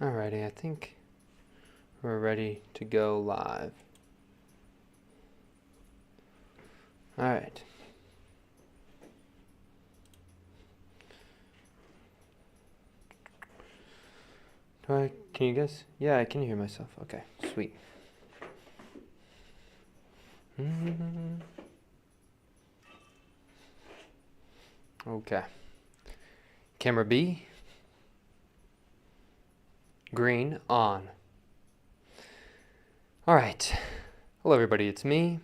Alrighty, I think we're ready to go live. Alright. Can you guys? Yeah, I can hear myself. Okay, sweet. Okay. Camera B. Green on. Alright. Hello everybody, it's me.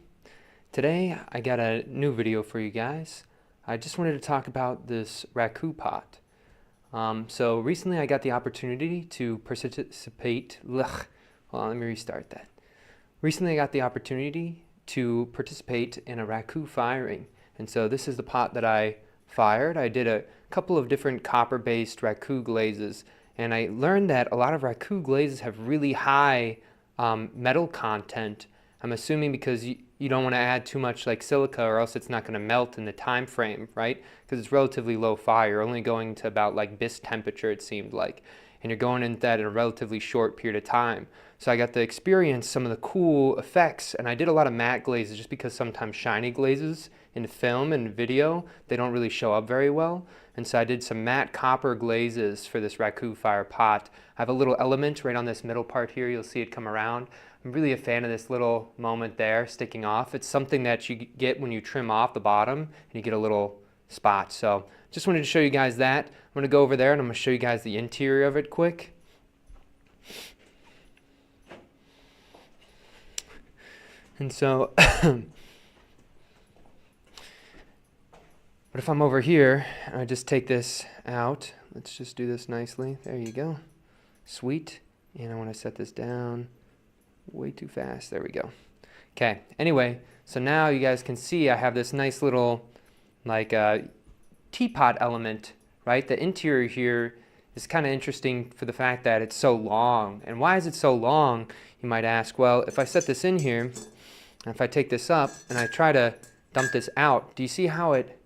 Today I got a new video for you guys. I just wanted to talk about this raku pot. So recently I got the opportunity to participate. Hold on, let me restart that. Recently I got the opportunity to participate in a raku firing. And so this is the pot that I fired. I did a couple of different copper-based raku glazes. And I learned that a lot of raku glazes have really high metal content. I'm assuming because you don't want to add too much like silica or else it's not going to melt in the time frame, right? Because it's relatively low fire, only going to about like bisque temperature it seemed like. And you're going into that in a relatively short period of time. So I got to experience some of the cool effects, and I did a lot of matte glazes just because sometimes shiny glazes in film and video, they don't really show up very well. And so I did some matte copper glazes for this raku fire pot. I have a little element right on this middle part here, you'll see it come around. I'm really a fan of this little moment there sticking off. It's something that you get when you trim off the bottom and you get a little spot. So just wanted to show you guys that. I'm going to go over there and I'm going to show you guys the interior of it quick. And so, but if I'm over here, I just take this out. Let's just do this nicely. There you go. Sweet. And I want to set this down way too fast. There we go. Okay. Anyway, so now you guys can see I have this nice little like teapot element, right? The interior here is kind of interesting for the fact that it's so long. And why is it so long, you might ask? Well, if I set this in here, and if I take this up and I try to dump this out, do you see how it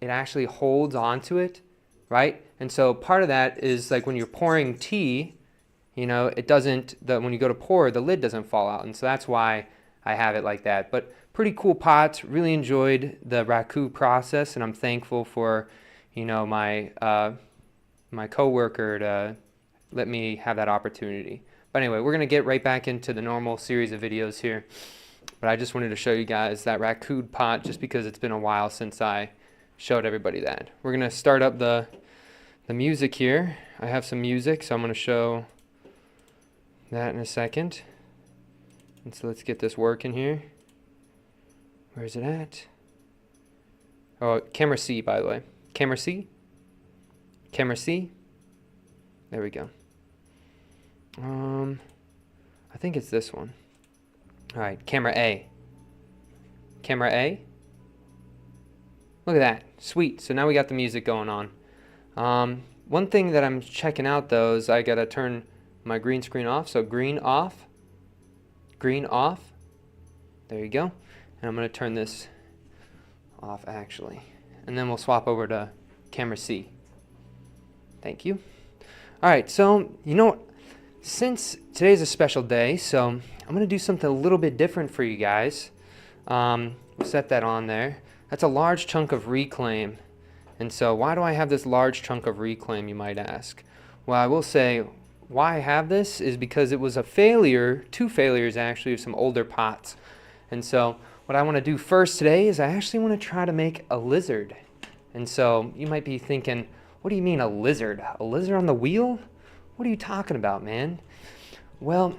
actually holds onto it, right? And so part of that is like when you're pouring tea, you know, it doesn't, when you go to pour, the lid doesn't fall out. And so that's why I have it like that. But pretty cool pots. Really enjoyed the raku process, and I'm thankful for, you know, my coworker to let me have that opportunity. But anyway, we're going to get right back into the normal series of videos here. But I just wanted to show you guys that raku pot just because it's been a while since I showed everybody that. We're going to start up the music here. I have some music, so I'm going to show that in a second. And so let's get this working here. Where is it at? Oh, camera C, by the way. Camera C. Camera C. There we go. I think it's this one. All right, camera A. Camera A. Look at that. Sweet. So now we got the music going on. One thing that I'm checking out though is I gotta turn my green screen off. So green off. Green off. There you go. And I'm gonna turn this off actually. And then we'll swap over to camera C. Thank you. All right, so you know what? Since today's a special day, so I'm going to do something a little bit different for you guys. We'll set that on there. That's a large chunk of reclaim. And so why do I have this large chunk of reclaim, you might ask? Well, I will say why I have this is because it was a failure, 2 failures actually, of some older pots. And so what I want to do first today is I actually want to try to make a lizard. And so you might be thinking, what do you mean a lizard? A lizard on the wheel? What are you talking about, man? Well,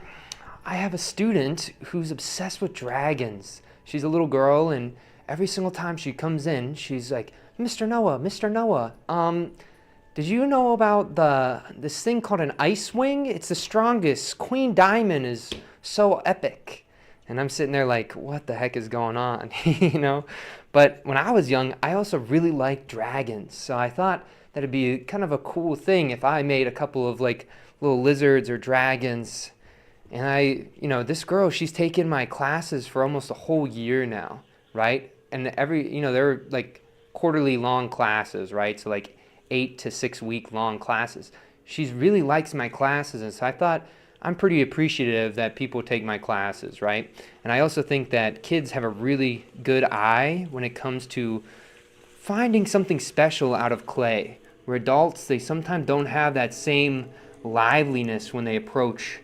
I have a student who's obsessed with dragons. She's a little girl, and every single time she comes in, she's like, Mr. Noah, Mr. Noah, did you know about this thing called an ice wing? It's the strongest. Queen Diamond is so epic. And I'm sitting there like, what the heck is going on? You know? But when I was young, I also really liked dragons. So I thought that it'd be kind of a cool thing if I made a couple of like little lizards or dragons. And this girl, she's taken my classes for almost a whole year now, right? And they're like quarterly long classes, right? So like 8 to 6 week long classes. she really likes my classes, and so I thought I'm pretty appreciative that people take my classes, right? And I also think that kids have a really good eye when it comes to finding something special out of clay, where adults, they sometimes don't have that same liveliness when they approach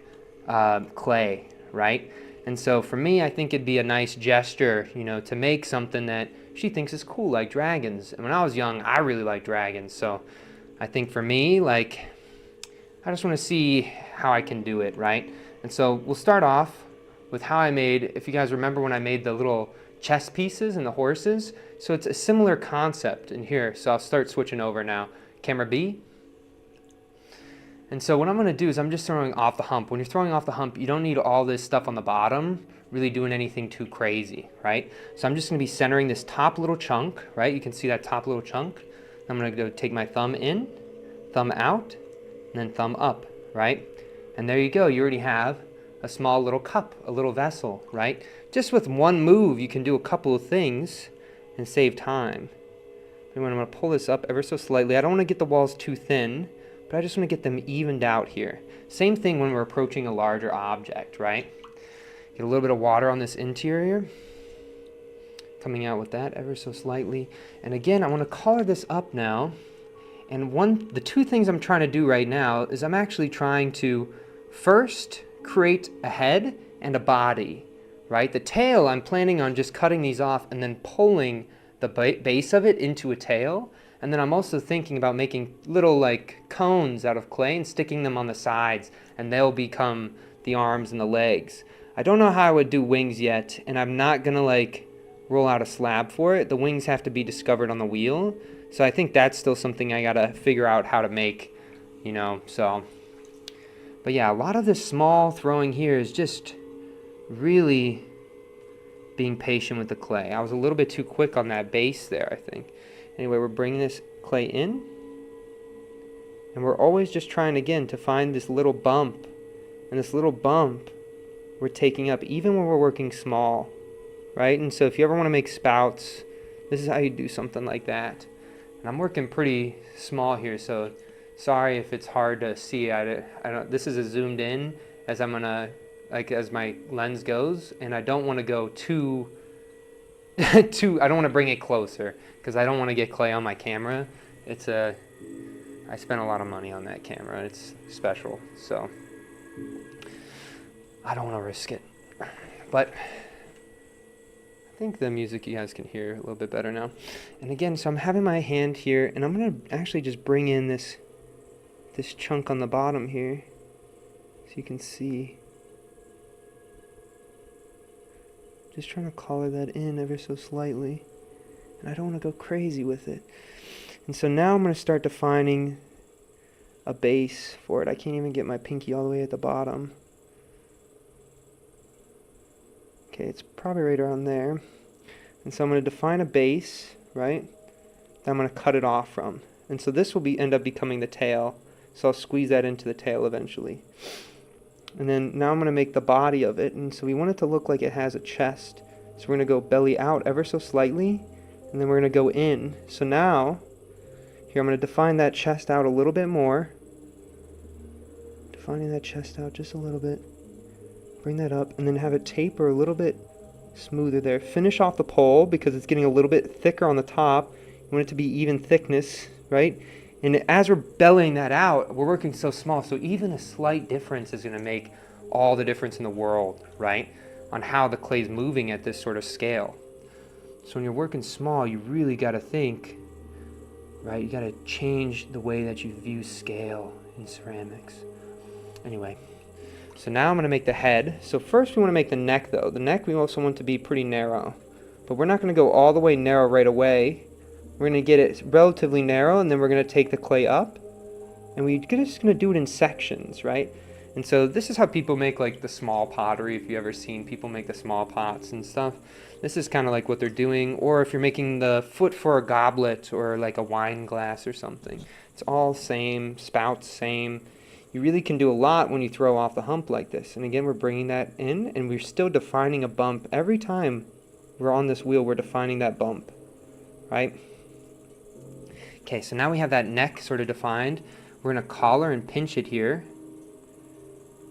clay, right? And so for me, I think it'd be a nice gesture, you know, to make something that she thinks is cool, like dragons. And when I was young, I really liked dragons. So I think for me, like, I just want to see how I can do it, right? And so we'll start off with how I made, if you guys remember when I made the little chess pieces and the horses. So it's a similar concept in here. So I'll start switching over now. Camera B. And so what I'm going to do is I'm just throwing off the hump. When you're throwing off the hump, you don't need all this stuff on the bottom really doing anything too crazy, right? So I'm just going to be centering this top little chunk, right? You can see that top little chunk. I'm going to go take my thumb in, thumb out, and then thumb up, right? And there you go. You already have a small little cup, a little vessel, right? Just with one move, you can do a couple of things and save time. And I'm going to pull this up ever so slightly. I don't want to get the walls too thin, but I just want to get them evened out here. Same thing when we're approaching a larger object, right? Get a little bit of water on this interior. Coming out with that ever so slightly. And again, I want to color this up now. And the two things I'm trying to do right now is I'm actually trying to first create a head and a body, right? The tail, I'm planning on just cutting these off and then pulling the base of it into a tail. And then I'm also thinking about making little like cones out of clay and sticking them on the sides, and they'll become the arms and the legs. I don't know how I would do wings yet, and I'm not gonna like roll out a slab for it. The wings have to be discovered on the wheel. So I think that's still something I gotta figure out how to make, you know, so. But yeah, a lot of this small throwing here is just really being patient with the clay. I was a little bit too quick on that base there, I think. Anyway, we're bringing this clay in, and we're always just trying again to find this little bump, and this little bump we're taking up even when we're working small, right? And so if you ever want to make spouts, this is how you do something like that. And I'm working pretty small here, so sorry if it's hard to see. I don't. This is a zoomed in as I'm gonna, like, as my lens goes, and I don't want to go too I don't want to bring it closer because I don't want to get clay on my camera. I spent a lot of money on that camera. It's special, so I don't want to risk it. But I think the music you guys can hear a little bit better now. And again, so I'm having my hand here, and I'm going to actually just bring in this chunk on the bottom here so you can see. Just trying to color that in ever so slightly. And I don't want to go crazy with it. And so now I'm going to start defining a base for it. I can't even get my pinky all the way at the bottom. Okay, it's probably right around there. And so I'm going to define a base, right? That I'm going to cut it off from. And so this will end up becoming the tail. So I'll squeeze that into the tail eventually. And then now I'm going to make the body of it. And so we want it to look like it has a chest. So we're going to go belly out ever so slightly. And then we're going to go in. So now, here I'm going to define that chest out a little bit more. Defining that chest out just a little bit. Bring that up. And then have it taper a little bit smoother there. Finish off the pole because it's getting a little bit thicker on the top. You want it to be even thickness, right? And as we're bellying that out, we're working so small, so even a slight difference is going to make all the difference in the world, right? On how the clay's moving at this sort of scale. So when you're working small, you really got to think, right? You got to change the way that you view scale in ceramics. Anyway, so now I'm going to make the head. So first we want to make the neck, though. The neck we also want to be pretty narrow. But we're not going to go all the way narrow right away. We're going to get it relatively narrow, and then we're going to take the clay up. And we're just going to do it in sections, right? And so this is how people make like the small pottery, if you've ever seen people make the small pots and stuff. This is kind of like what they're doing. Or if you're making the foot for a goblet or like a wine glass or something. It's all same, spouts same. You really can do a lot when you throw off the hump like this. And again, we're bringing that in, and we're still defining a bump. Every time we're on this wheel, we're defining that bump, right? Okay, so now we have that neck sort of defined. We're going to collar and pinch it here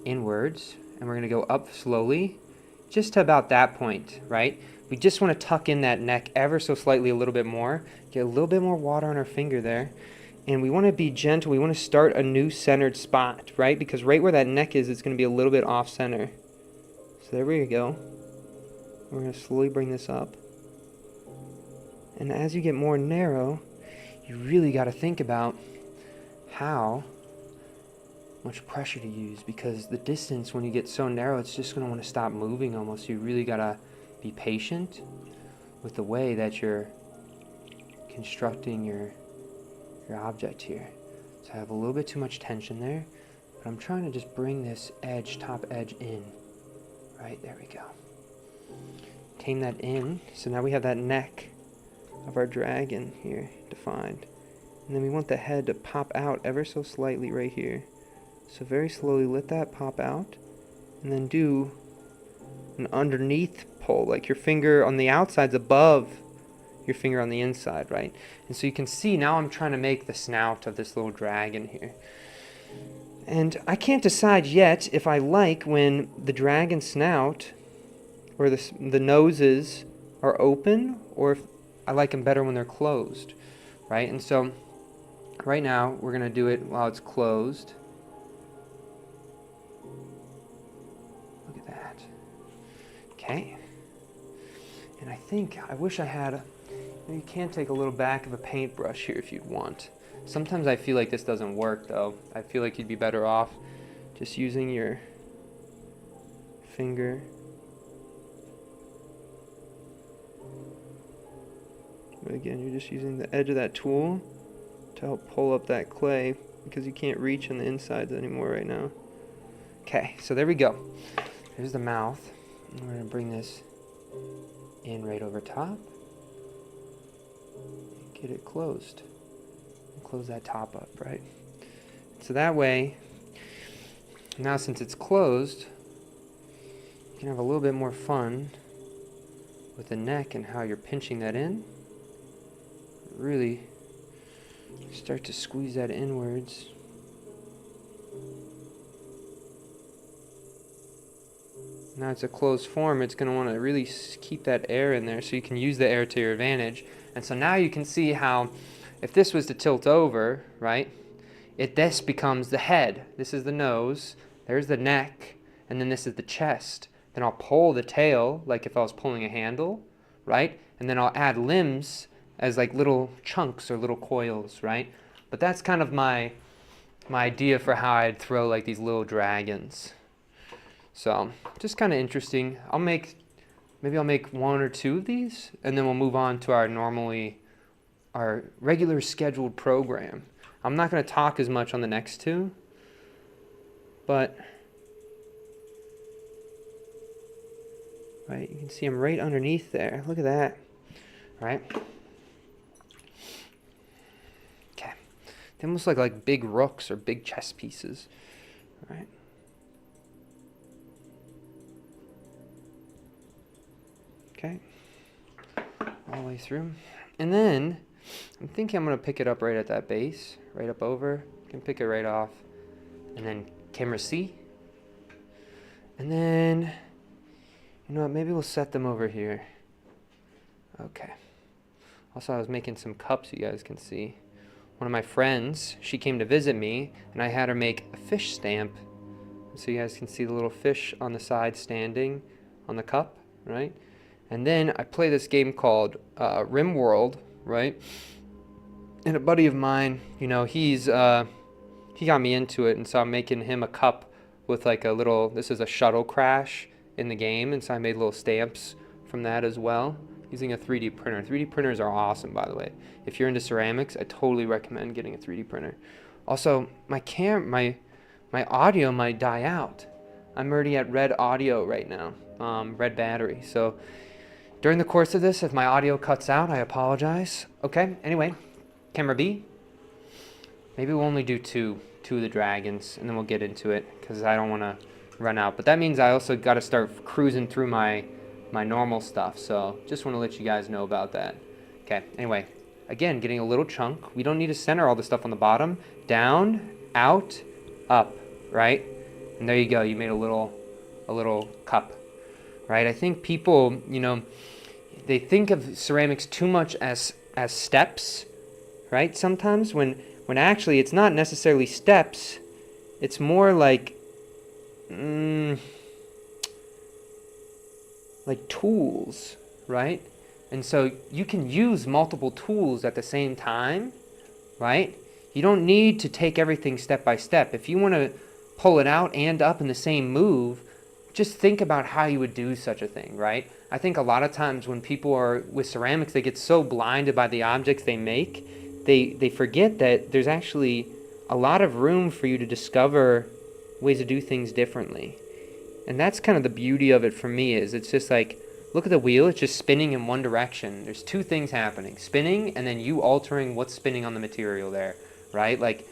inwards, and we're going to go up slowly just to about that point, right? We just want to tuck in that neck ever so slightly a little bit more, get a little bit more water on our finger there, and we want to be gentle. We want to start a new centered spot, right? Because right where that neck is, it's going to be a little bit off center. So there we go. We're going to slowly bring this up. And as you get more narrow, you really got to think about how much pressure to use, because the distance, when you get so narrow, it's just going to want to stop moving almost. You really got to be patient with the way that you're constructing your object here. So I have a little bit too much tension there, but I'm trying to just bring this edge, top edge in. Right, there we go. Tame that in, so now we have that neck of our dragon here defined. And then we want the head to pop out ever so slightly right here. So very slowly let that pop out, and then do an underneath pull, like your finger on the outside's above your finger on the inside, right? And so you can see now I'm trying to make the snout of this little dragon here. And I can't decide yet if I like when the dragon snout or the noses are open, or if I like them better when they're closed, right? And so right now we're going to do it while it's closed. Look at that. Okay. And I wish I had, you can take a little back of a paintbrush here if you'd want. Sometimes I feel like this doesn't work though. I feel like you'd be better off just using your finger. But again, you're just using the edge of that tool to help pull up that clay, because you can't reach on the insides anymore right now. Okay, so there we go. There's the mouth. And we're going to bring this in right over top. Get it closed. Close that top up, right? So that way, now since it's closed, you can have a little bit more fun with the neck and how you're pinching that in. Really start to squeeze that inwards. Now it's a closed form, it's going to want to really keep that air in there so you can use the air to your advantage. And so now you can see how if this was to tilt over, right, this becomes the head. This is the nose, there's the neck, and then this is the chest. Then I'll pull the tail like if I was pulling a handle, right? And then I'll add limbs as like little chunks or little coils, right? But that's kind of my idea for how I'd throw like these little dragons. So just kind of interesting. Maybe I'll make one or two of these, and then we'll move on to our regular scheduled program. I'm not going to talk as much on the next two, but right, you can see them right underneath there. Look at that, right? Okay, they almost look like big rooks or big chess pieces, right? Okay, all the way through. And then I'm thinking I'm going to pick it up right at that base, right up over. You can pick it right off. And then camera C. And then, you know what, maybe we'll set them over here. Okay. Also, I was making some cups you guys can see. One of my friends, she came to visit me, and I had her make a fish stamp. So you guys can see the little fish on the side standing on the cup, right? And then I play this game called Rim World, right? And a buddy of mine, you know, he got me into it, and so I'm making him a cup with like a little, this is a shuttle crash in the game, and so I made little stamps from that as well, using a 3D printer. 3D printers are awesome, by the way. If you're into ceramics, I totally recommend getting a 3D printer. Also, my audio might die out. I'm already at red audio right now, red battery, so during the course of this, if my audio cuts out, I apologize. Okay, anyway, camera B. Maybe we'll only do two of the dragons, and then we'll get into it, because I don't want to run out. But that means I also got to start cruising through my normal stuff, so just want to let you guys know about that. Okay, anyway, again, getting a little chunk. We don't need to center all the stuff on the bottom. Down, out, up, right? And there you go. You made a little cup, right? I think people, they think of ceramics too much as steps, right? Sometimes when actually it's not necessarily steps. It's more like tools, right? And so you can use multiple tools at the same time, right? You don't need to take everything step by step. If you want to pull it out and up in the same move, just think about how you would do such a thing, right? I think a lot of times when people are with ceramics, they get so blinded by the objects they make, they forget that there's actually a lot of room for you to discover ways to do things differently. And that's kind of the beauty of it for me, is it's just like, look at the wheel, it's just spinning in one direction. There's two things happening, spinning and then you altering what's spinning on the material there, right? Like,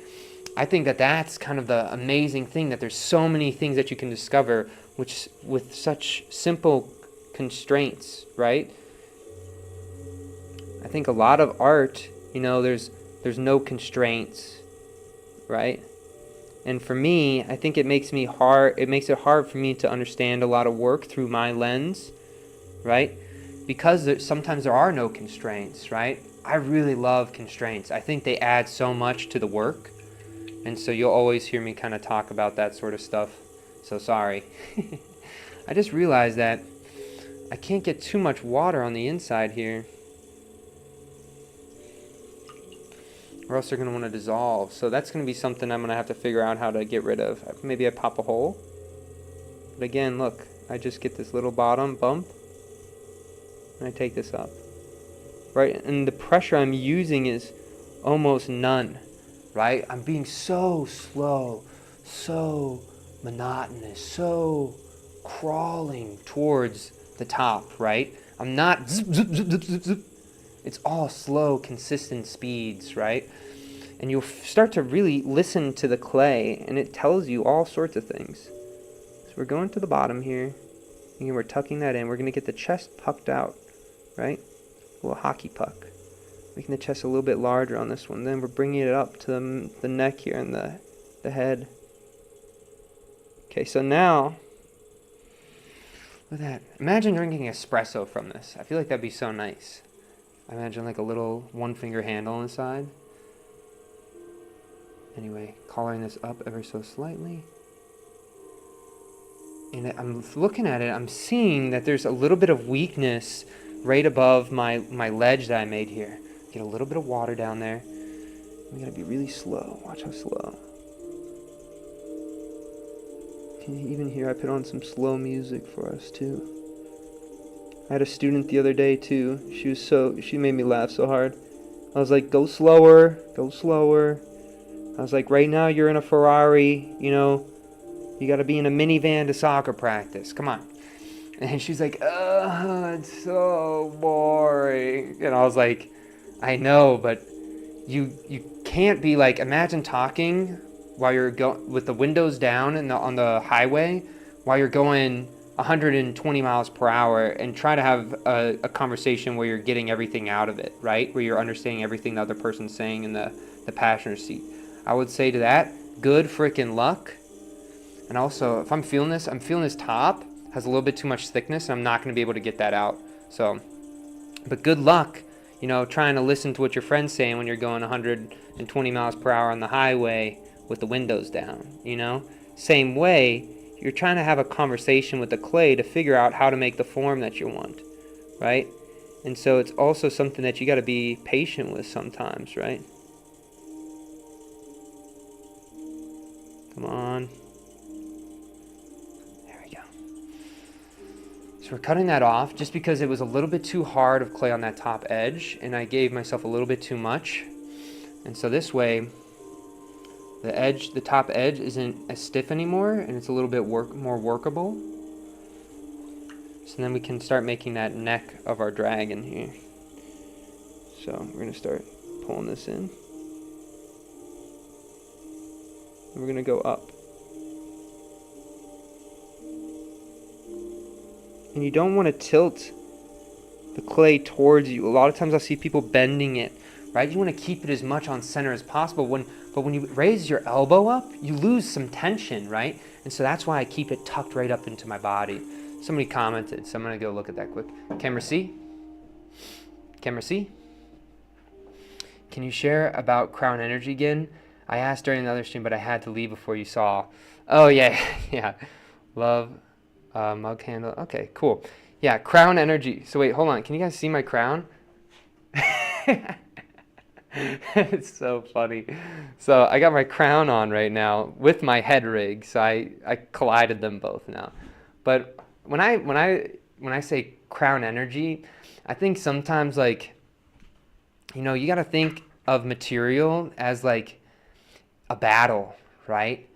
I think that that's kind of the amazing thing, that there's so many things that you can discover which with such simple constraints, right? I think a lot of art, there's no constraints, right? And for me, I think it makes it hard for me to understand a lot of work through my lens, right? Because sometimes there are no constraints, right? I really love constraints. I think they add so much to the work. And so you'll always hear me kind of talk about that sort of stuff. So sorry. I just realized that I can't get too much water on the inside here, or else they're going to want to dissolve. So that's going to be something I'm going to have to figure out how to get rid of. Maybe I pop a hole. But again, look, I just get this little bottom bump, and I take this up. Right? And the pressure I'm using is almost none. Right? I'm being so slow, so monotonous, so crawling towards the top, right? I'm not zip, zip, zip, zip, zip, zip. It's all slow, consistent speeds, right? And you'll start to really listen to the clay, and it tells you all sorts of things. So we're going to the bottom here. Again, we're tucking that in. We're going to get the chest pucked out, right? A little hockey puck. Making the chest a little bit larger on this one. Then we're bringing it up to the neck here and the head. Okay, so now, look at that. Imagine drinking espresso from this. I feel like that'd be so nice. I imagine like a little one-finger handle inside. Anyway, collaring this up ever so slightly. And I'm looking at it, I'm seeing that there's a little bit of weakness right above my ledge that I made here. Get a little bit of water down there. We gotta be really slow. Watch how slow. Can you even hear I put on some slow music for us too? I had a student the other day too. She made me laugh so hard. I was like, go slower, go slower. I was like, right now you're in a Ferrari, you gotta be in a minivan to soccer practice. Come on. And she's like, it's so boring. And I was like, I know, but you can't be like, imagine talking while you're with the windows down and on the highway while you're going 120 miles per hour, and try to have a conversation where you're getting everything out of it, right? Where you're understanding everything the other person's saying in the passenger seat. I would say to that, good freaking luck. And also, if I'm feeling this top has a little bit too much thickness, and I'm not going to be able to get that out. So, but good luck, trying to listen to what your friend's saying when you're going 120 miles per hour on the highway with the windows down, Same way, you're trying to have a conversation with the clay to figure out how to make the form that you want, right? And so it's also something that you got to be patient with sometimes, right? Come on. So we're cutting that off just because it was a little bit too hard of clay on that top edge, and I gave myself a little bit too much. And so this way, the top edge isn't as stiff anymore, and it's a little bit more workable. So then we can start making that neck of our dragon here. So we're going to start pulling this in. And we're going to go up. And you don't want to tilt the clay towards you. A lot of times I'll see people bending it right? You want to keep it as much on center as possible. But when you raise your elbow up, you lose some tension, right? And so that's why I keep it tucked right up into my body. Somebody commented, so I'm going to go look at that quick. Camera C? Camera C? Can you share about crown energy again? I asked during the other stream, but I had to leave before you saw. Oh, yeah, yeah. Love, mug handle. Okay, cool. Yeah, crown energy. So wait, hold on. Can you guys see my crown? It's so funny. So I got my crown on right now with my head rig. So I collided them both now. But when I say crown energy, I think sometimes, like, you know, you got to think of material as like a battle, right?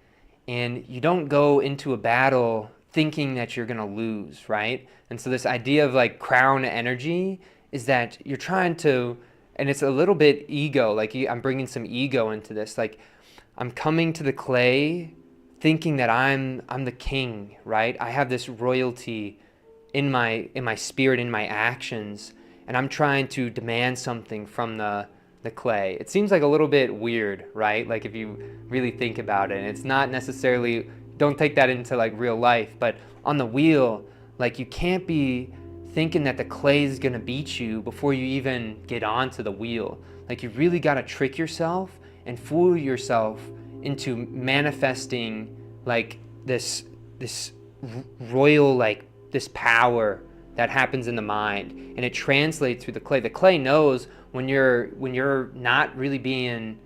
And you don't go into a battle thinking that you're going to lose, right? And so this idea of like crown energy is that you're trying to, and it's a little bit ego, like I'm bringing some ego into this. Like, I'm coming to the clay thinking that I'm the king, right? I have this royalty in my spirit, in my actions, and I'm trying to demand something from the clay. It seems like a little bit weird, right? Like, if you really think about it, and it's not necessarily, don't take that into like real life, but on the wheel, like, you can't be thinking that the clay is gonna beat you before you even get onto the wheel. Like, you really gotta trick yourself and fool yourself into manifesting like this royal, like this power that happens in the mind, and it translates through the clay. The clay knows when you're not really being,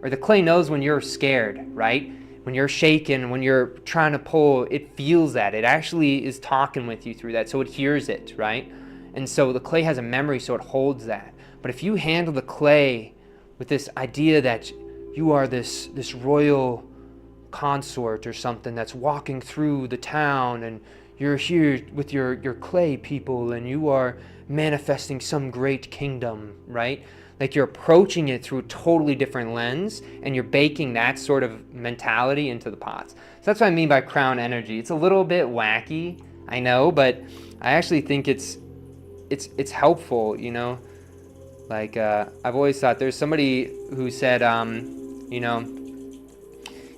or the clay knows when you're scared, right? When you're shaken, when you're trying to pull, it feels that. It actually is talking with you through that, so it hears it, right? And so the clay has a memory, so it holds that. But if you handle the clay with this idea that you are this royal consort or something that's walking through the town, and you're here with your clay people, and you are manifesting some great kingdom, right? Like, you're approaching it through a totally different lens, and you're baking that sort of mentality into the pots. So that's what I mean by crown energy. It's a little bit wacky, I know, but I actually think it's helpful, you know? Like, I've always thought, there's somebody who said, you know,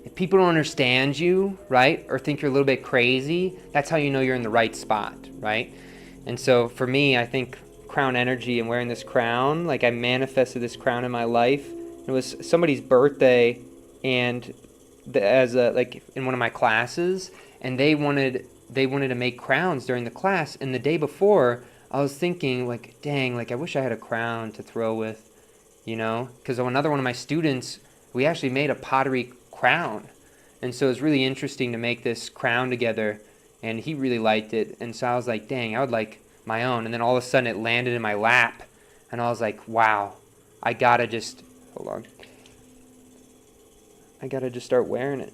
if people don't understand you, right, or think you're a little bit crazy, that's how you know you're in the right spot, right? And so for me, I think crown energy and wearing this crown, like, I manifested this crown in my life. It was somebody's birthday, and like in one of my classes, and they wanted to make crowns during the class. And the day before, I was thinking, like, dang, like, I wish I had a crown to throw with, you know, because another one of my students, we actually made a pottery crown, and so it was really interesting to make this crown together, and he really liked it. And so I was like, dang, I would like my own. And then all of a sudden it landed in my lap, and I was like, wow, I gotta just, hold on, I gotta just start wearing it,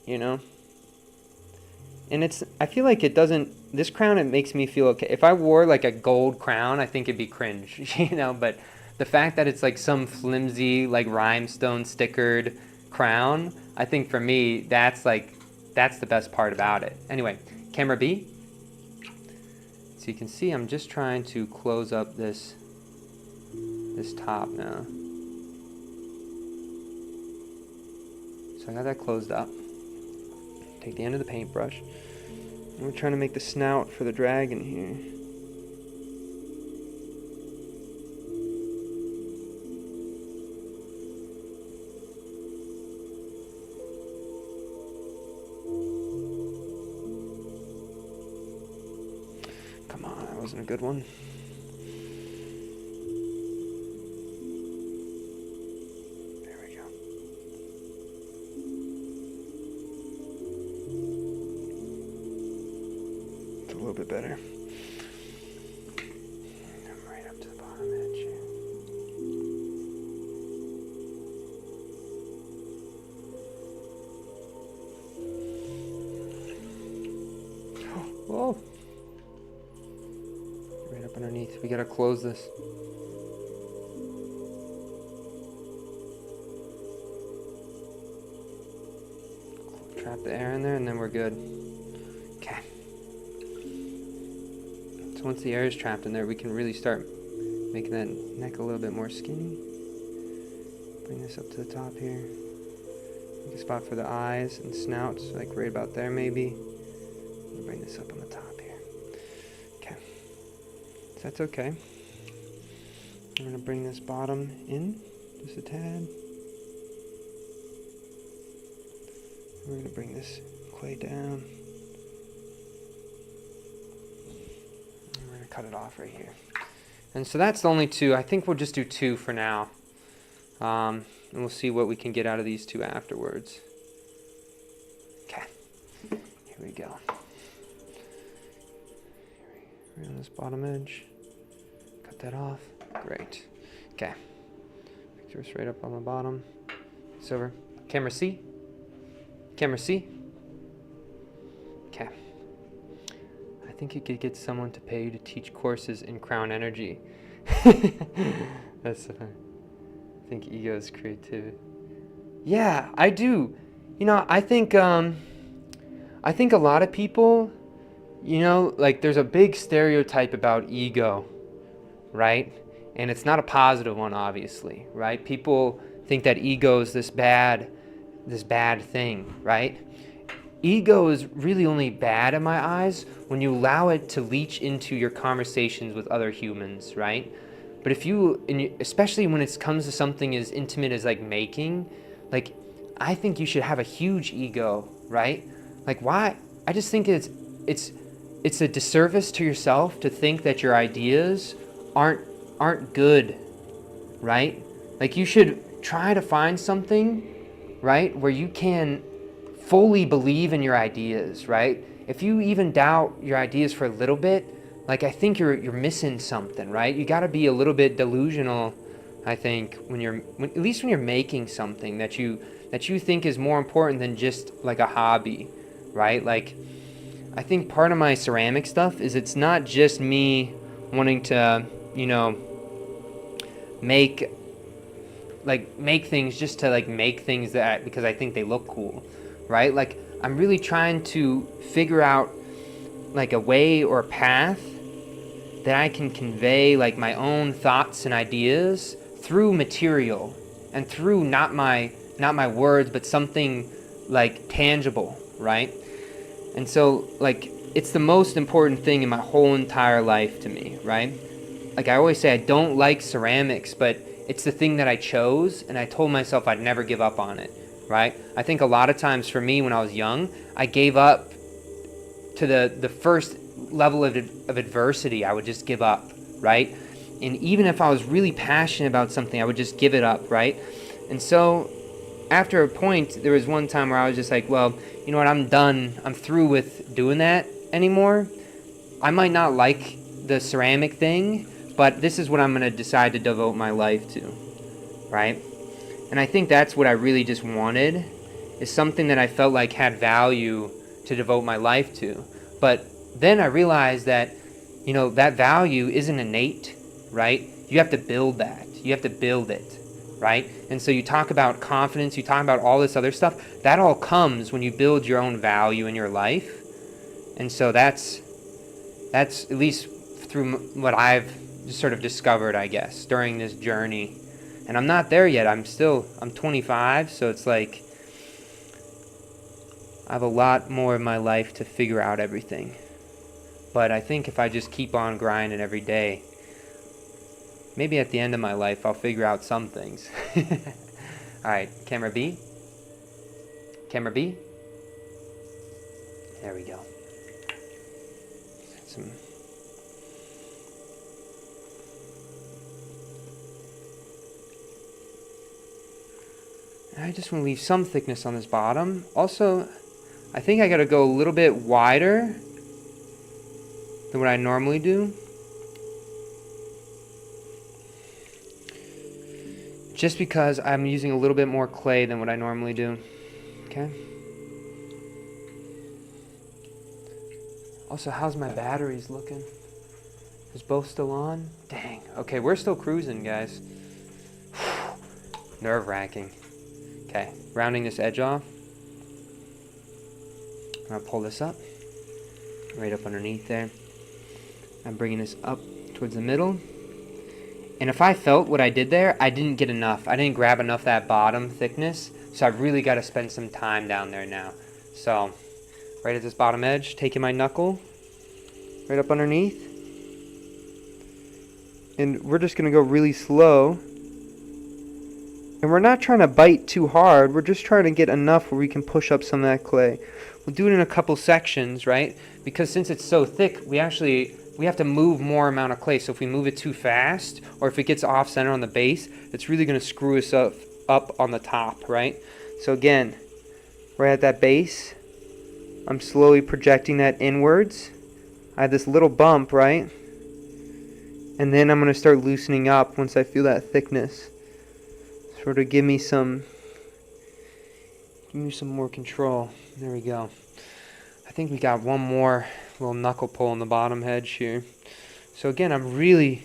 you know? And I feel like it doesn't, this crown, it makes me feel okay. If I wore like a gold crown, I think it'd be cringe, you know? But the fact that it's like some flimsy, like rhinestone stickered crown, I think for me, that's the best part about it. Anyway, camera B. So you can see I'm just trying to close up this top now. So I got that closed up. Take the end of the paintbrush. And we're trying to make the snout for the dragon here. Come on, that wasn't a good one. A little bit better. Come right up to the bottom edge here. Oh, right up underneath. We gotta close this. Trap the air in there, and then we're good. Okay. Once the air is trapped in there, we can really start making that neck a little bit more skinny. Bring this up to the top here. Make a spot for the eyes and snouts, like right about there maybe. Bring this up on the top here. Okay. So that's okay. I'm going to bring this bottom in just a tad. We're going to bring this clay down. And we're going to cut it off right here. And so that's the only two. I think we'll just do two for now. And we'll see what we can get out of these two afterwards. Okay. Here we go. Right on this bottom edge. Cut that off. Great. Okay. Picture us right up on the bottom. It's over. Camera C. Camera C. Okay. I think you could get someone to pay you to teach courses in crown energy. That's fun. I think ego is creativity. Yeah, I do. You know, I think a lot of people, you know, like there's a big stereotype about ego, right? And it's not a positive one, obviously, right? People think that ego is this bad thing, right? Ego is really only bad in my eyes when you allow it to leach into your conversations with other humans, right? But if you, especially when it comes to something as intimate as like making, like I think you should have a huge ego, right? Like why? I just think it's a disservice to yourself to think that your ideas aren't good, right? Like you should try to find something, right, where you can fully believe in your ideas, right? If you even doubt your ideas for a little bit, like I think you're missing something, right? You got to be a little bit delusional, I think, at least when you're making something that you think is more important than just like a hobby, right? Like I think part of my ceramic stuff is it's not just me wanting to, you know, make things just to like make things that because I think they look cool, right? Like I'm really trying to figure out like a way or a path that I can convey like my own thoughts and ideas through material and through not my words, but something like tangible, right? And so like it's the most important thing in my whole entire life to me, right? Like I always say, I don't like ceramics, but it's the thing that I chose, and I told myself I'd never give up on it, right? I think a lot of times for me when I was young, I gave up to the first level of adversity. I would just give up, right? And even if I was really passionate about something, I would just give it up, right? And so after a point, there was one time where I was just like, well, you know what, I'm done. I'm through with doing that anymore. I might not like the ceramic thing, but this is what I'm going to decide to devote my life to, right? And I think that's what I really just wanted, is something that I felt like had value to devote my life to. But then I realized that, you know, that value isn't innate, right? You have to build that. You have to build it, right? And so you talk about confidence, you talk about all this other stuff. That all comes when you build your own value in your life. And so that's at least through what I've just sort of discovered, I guess, during this journey. And I'm not there yet. I'm 25, so it's like I have a lot more of my life to figure out everything. But I think if I just keep on grinding every day, maybe at the end of my life I'll figure out some things. Alright, camera B. Camera B. There we go. I just want to leave some thickness on this bottom. Also, I think I got to go a little bit wider than what I normally do. Just because I'm using a little bit more clay than what I normally do. Okay. Also, how's my batteries looking? Is both still on? Dang. Okay, we're still cruising, guys. Nerve-wracking. Okay, rounding this edge off. I'm going to pull this up. Right up underneath there. I'm bringing this up towards the middle. And if I felt what I did there, I didn't get enough. I didn't grab enough of that bottom thickness. So I've really got to spend some time down there now. So right at this bottom edge, taking my knuckle right up underneath. And we're just going to go really slow. And we're not trying to bite too hard. We're just trying to get enough where we can push up some of that clay. We'll do it in a couple sections, right? Because since it's so thick, we have to move more amount of clay. So if we move it too fast, or if it gets off center on the base, it's really going to screw us up on the top, right? So again, right at that base, I'm slowly projecting that inwards. I have this little bump, right? And then I'm going to start loosening up once I feel that thickness. Sort of give me some more control. There we go. I think we got one more little knuckle pull on the bottom edge here. So again, I'm really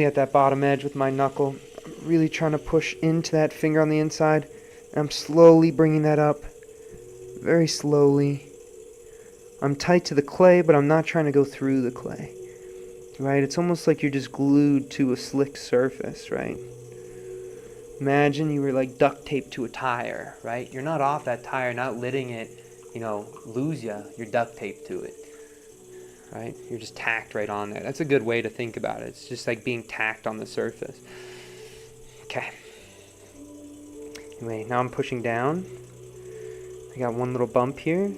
at that bottom edge with my knuckle. I'm really trying to push into that finger on the inside. And I'm slowly bringing that up. Very slowly. I'm tight to the clay, but I'm not trying to go through the clay. Right? It's almost like you're just glued to a slick surface, right? Imagine you were like duct taped to a tire, right? You're not off that tire, not letting it, lose you. You're duct taped to it, right? You're just tacked right on there. That's a good way to think about it. It's just like being tacked on the surface. Okay. Anyway, now I'm pushing down. I got one little bump here.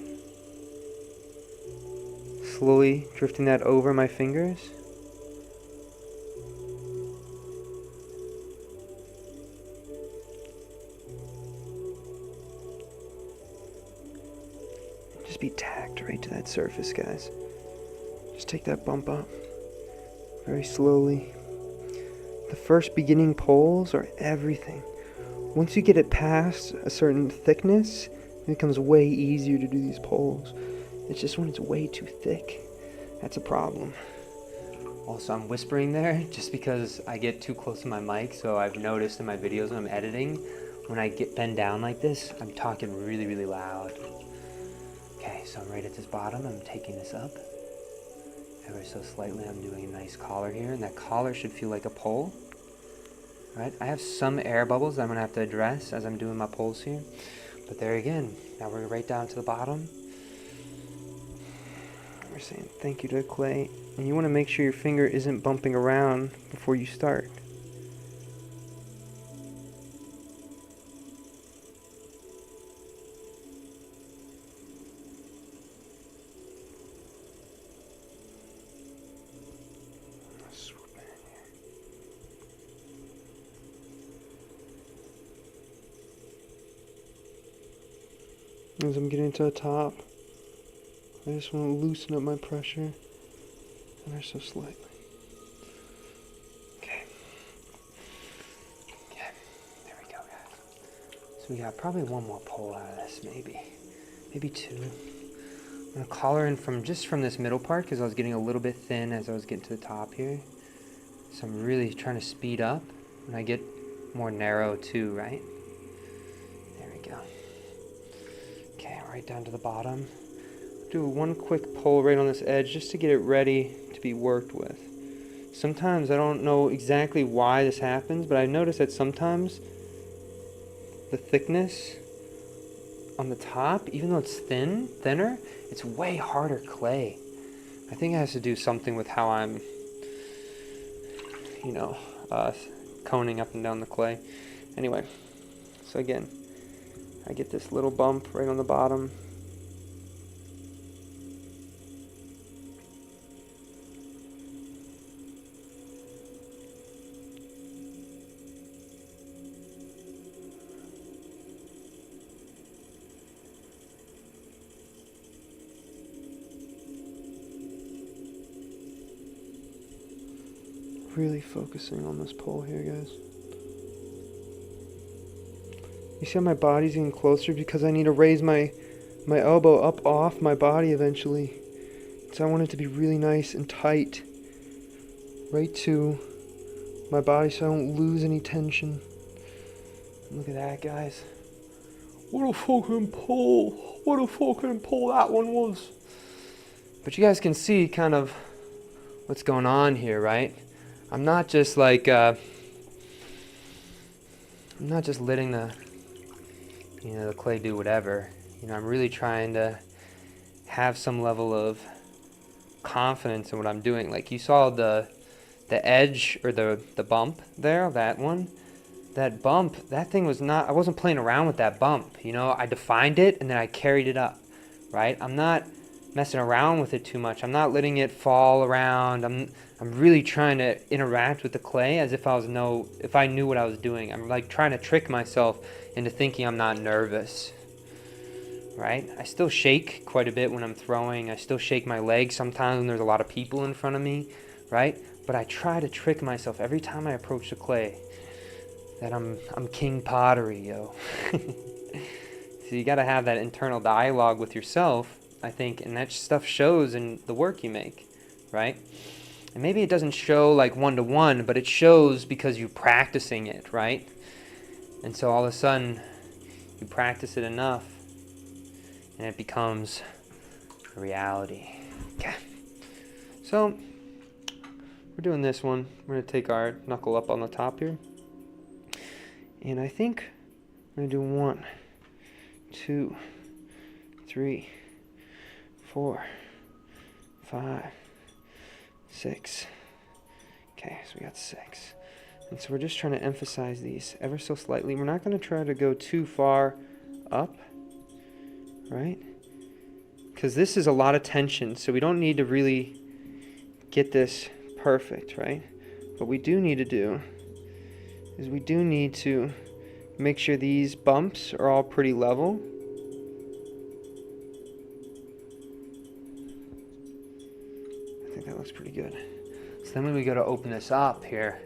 Slowly drifting that over my fingers. Just be tacked right to that surface, guys. Just take that bump up very slowly. The first beginning pulls are everything. Once you get it past a certain thickness, it becomes way easier to do these pulls. It's just when it's way too thick, that's a problem. Also, I'm whispering there just because I get too close to my mic, so I've noticed in my videos when I'm editing, when I get bend down like this, I'm talking really, really loud. Okay, so I'm right at this bottom. I'm taking this up ever so slightly. I'm doing a nice collar here, and that collar should feel like a pull. Right? I have some air bubbles that I'm going to have to address as I'm doing my pulls here. But there again, now we're right down to the bottom. We're saying thank you to the clay. And you want to make sure your finger isn't bumping around before you start. As I'm getting to the top, I just want to loosen up my pressure ever so slightly. Okay. Yeah, there we go, guys. So we got probably one more pull out of this, maybe two. I'm going to collar in from this middle part because I was getting a little bit thin as I was getting to the top here. So I'm really trying to speed up when I get more narrow too, right? Right down to the bottom. Do one quick pull right on this edge just to get it ready to be worked with. Sometimes I don't know exactly why this happens, but I notice that sometimes the thickness on the top, even though it's thinner, it's way harder clay. I think it has to do something with how I'm, coning up and down the clay. Anyway, so again, I get this little bump right on the bottom. Really focusing on this pull here, guys. You see how my body's getting closer because I need to raise my elbow up off my body eventually. So I want it to be really nice and tight right to my body so I don't lose any tension. Look at that, guys. What a fucking pull. What a fucking pull that one was. But you guys can see kind of what's going on here, right? I'm not just like, I'm not just letting the clay do whatever. I'm really trying to have some level of confidence in what I'm doing. Like you saw the edge or the bump there, that one. That bump, that thing was not, I wasn't playing around with that bump. I defined it and then I carried it up, right? I'm not messing around with it too much. I'm not letting it fall around. I'm really trying to interact with the clay as if I knew what I was doing. I'm like trying to trick myself into thinking I'm not nervous, right? I still shake quite a bit when I'm throwing. I still shake my legs sometimes when there's a lot of people in front of me, right? But I try to trick myself every time I approach the clay that I'm King Pottery, yo. So you got to have that internal dialogue with yourself, I think, and that stuff shows in the work you make, right? And maybe it doesn't show like one-to-one, but it shows because you're practicing it, right? And so all of a sudden, you practice it enough, and it becomes a reality. Okay. So, we're doing this one. We're going to take our knuckle up on the top here. And I think we're going to do 1, 2, 3, 4, 5, 6. Okay, so we got 6. And so we're just trying to emphasize these ever so slightly. We're not going to try to go too far up, right? Because this is a lot of tension, so we don't need to really get this perfect, right? What we do need to do is we do need to make sure these bumps are all pretty level. I think that looks pretty good. So then when we go to open this up here,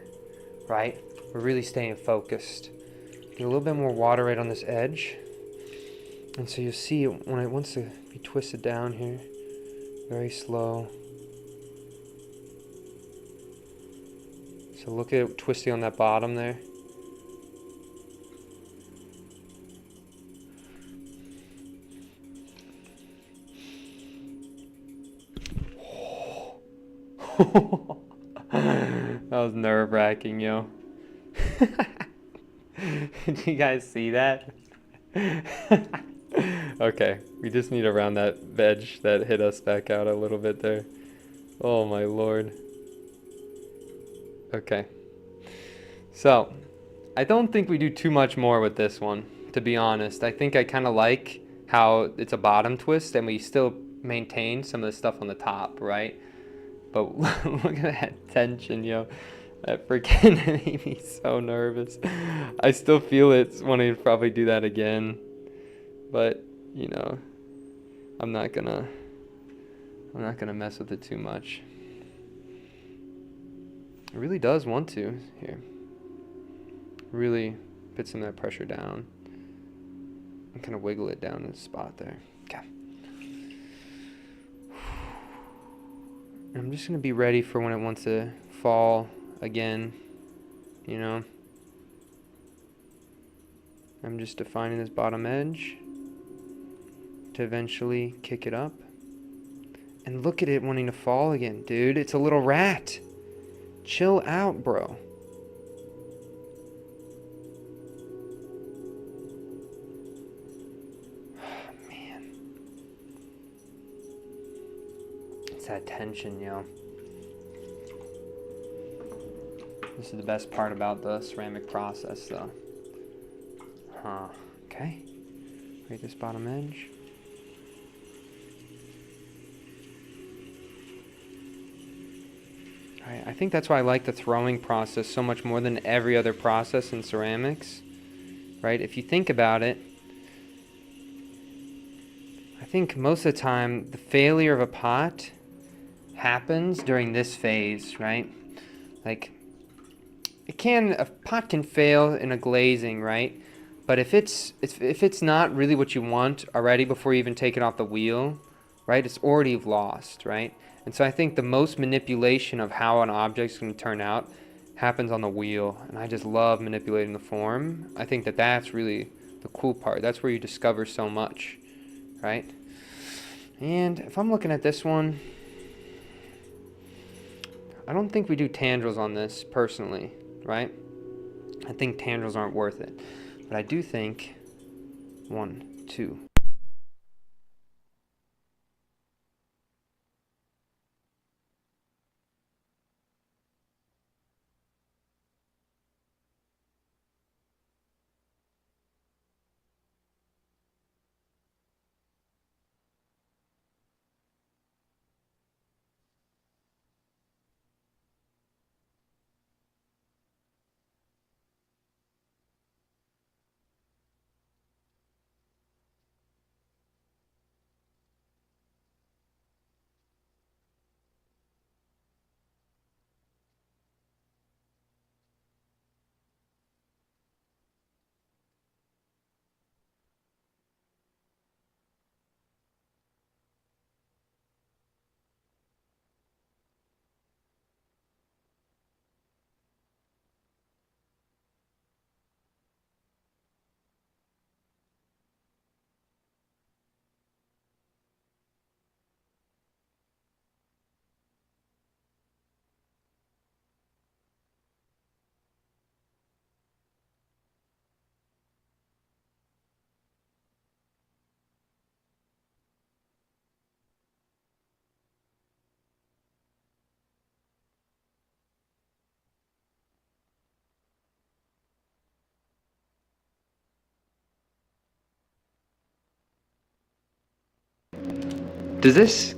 right, we're really staying focused. Get a little bit more water right on this edge. And so you'll see when it wants to be twisted down here, very slow. So look at it twisting on that bottom there. That was nerve-wracking, yo. Did you guys see that? Okay, we just need to round that veg that hit us back out a little bit there. Oh my lord. Okay. So, I don't think we do too much more with this one, to be honest. I think I kind of like how it's a bottom twist and we still maintain some of the stuff on the top, right? But look at that tension, yo. That freaking made me so nervous. I still feel it wanting to probably do that again. But, I'm not gonna mess with it too much. It really does want to here. Really put some of that pressure down and kind of wiggle it down in the spot there. Okay. I'm just going to be ready for when it wants to fall again, I'm just defining this bottom edge to eventually kick it up. And look at it wanting to fall again, dude. It's a little rat. Chill out, bro. Oh, man. It's that tension, yo. This is the best part about the ceramic process, though. Okay. Right this bottom edge. I think that's why I like the throwing process so much more than every other process in ceramics, right? If you think about it, I think most of the time the failure of a pot happens during this phase, right? Like, a pot can fail in a glazing, right? But if it's not really what you want already before you even take it off the wheel, right? It's already lost, right? And so I think the most manipulation of how an object's going to turn out happens on the wheel. And I just love manipulating the form. I think that that's really the cool part. That's where you discover so much, right? And if I'm looking at this one, I don't think we do tendrils on this personally, right? I think tendrils aren't worth it. But I do think 1, 2.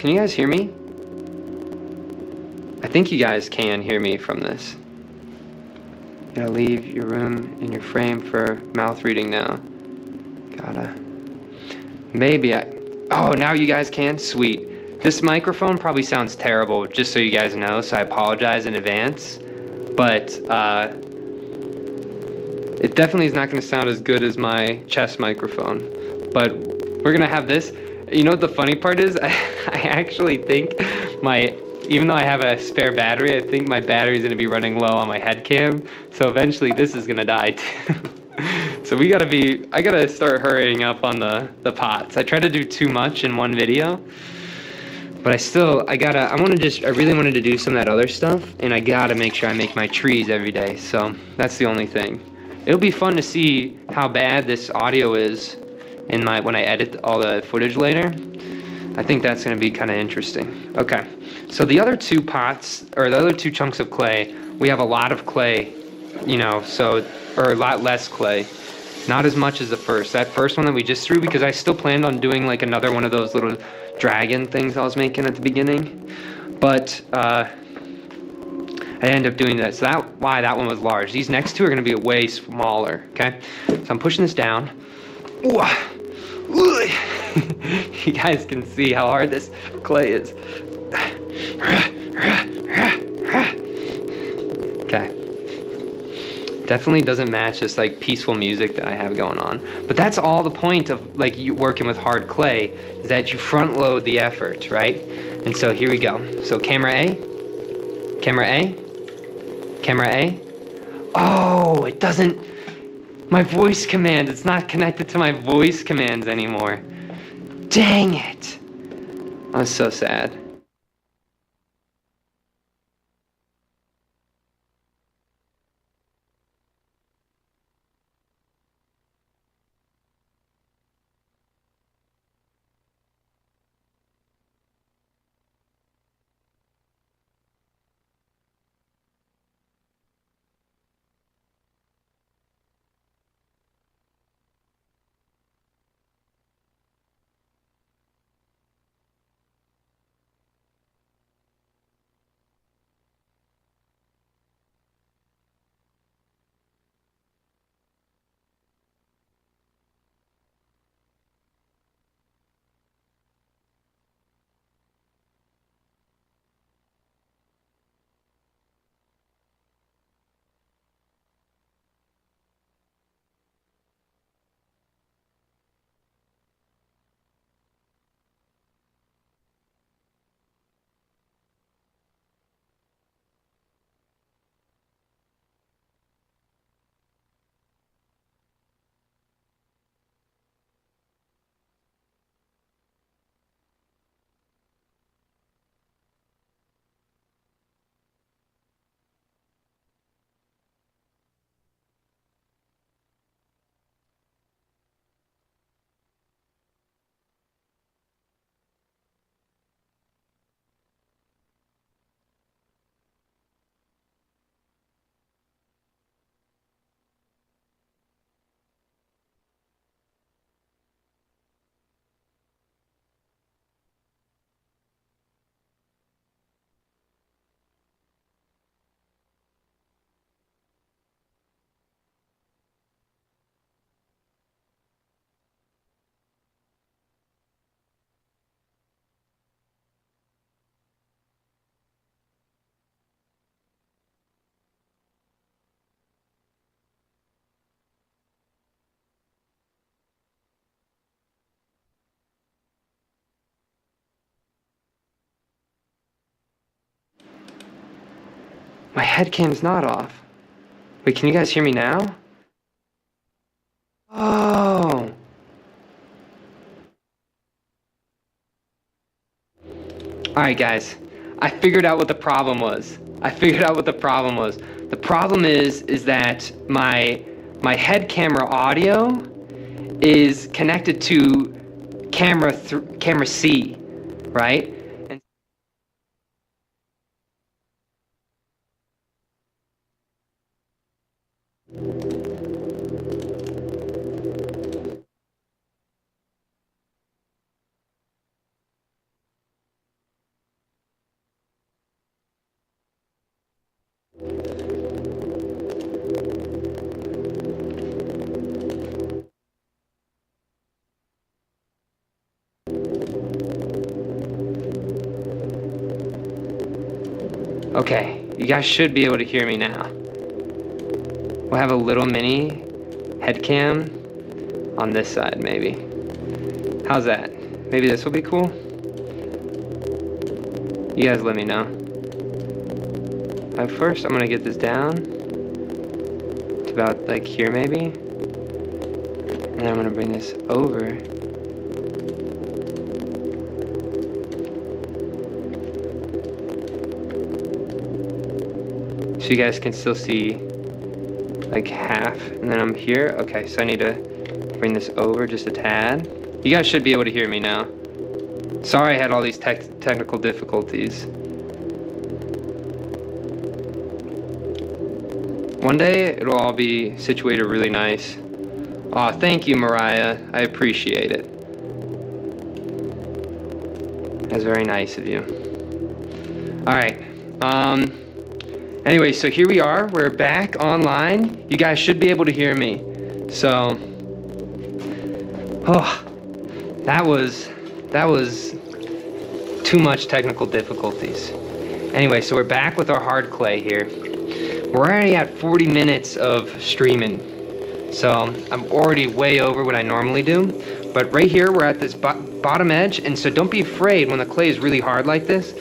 Can you guys hear me? I think you guys can hear me from this. You gotta leave your room in your frame for mouth reading now. Oh, now you guys can? Sweet. This microphone probably sounds terrible, just so you guys know, so I apologize in advance. But, it definitely is not gonna sound as good as my chest microphone. But we're gonna have this. You know what the funny part is? I actually think even though I have a spare battery, I think my battery is going to be running low on my head cam. So eventually this is going to die too. So I gotta start hurrying up on the pots. I try to do too much in one video, but I really wanted to do some of that other stuff, and I gotta make sure I make my trees every day. So that's the only thing. It'll be fun to see how bad this audio is when I edit all the footage later. I think that's going to be kind of interesting. Okay, so the other two pots, or the other two chunks of clay, we have a lot of clay, or a lot less clay. Not as much as the first. That first one that we just threw, because I still planned on doing like another one of those little dragon things I was making at the beginning. But I ended up doing that. So why that one was large. These next two are going to be way smaller, okay? So I'm pushing this down. Ooh. You guys can see how hard this clay is. Okay. Definitely doesn't match this like peaceful music that I have going on. But that's all the point of like you working with hard clay, is that you front load the effort, right? And so here we go. So camera A, camera A, camera A. Oh, it doesn't. My voice command, it's not connected to my voice commands anymore. Dang it. I was so sad. My head cam's not off. Wait, can you guys hear me now? Oh. Alright guys, I figured out what the problem was. The problem is that my head camera audio is connected to camera C, right? And okay, you guys should be able to hear me now. We'll have a little mini head cam on this side, maybe. How's that? Maybe this will be cool? You guys let me know. First, I'm gonna get this down to about like here maybe. And then I'm gonna bring this over. So you guys can still see like half, and then I'm here. Okay, so I need to bring this over just a tad. You guys should be able to hear me now. Sorry I had all these technical difficulties. One day it'll all be situated really nice. Aw, thank you, Mariah. I appreciate it. That's very nice of you. Alright, anyway, so here we are. We're back online. You guys should be able to hear me. So, that was too much technical difficulties. Anyway, so we're back with our hard clay here. We're already at 40 minutes of streaming. So I'm already way over what I normally do. But right here, we're at this bottom edge. And so don't be afraid when the clay is really hard like this.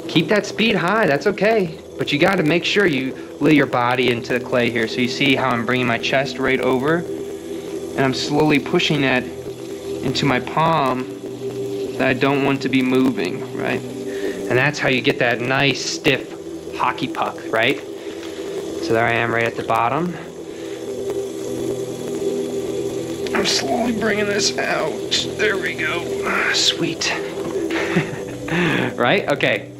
Keep that speed high, that's okay. But you gotta make sure you lay your body into the clay here. So you see how I'm bringing my chest right over, and I'm slowly pushing that into my palm that I don't want to be moving, right? And that's how you get that nice stiff hockey puck, right? So there I am right at the bottom. I'm slowly bringing this out. There we go. Sweet. Right? Okay.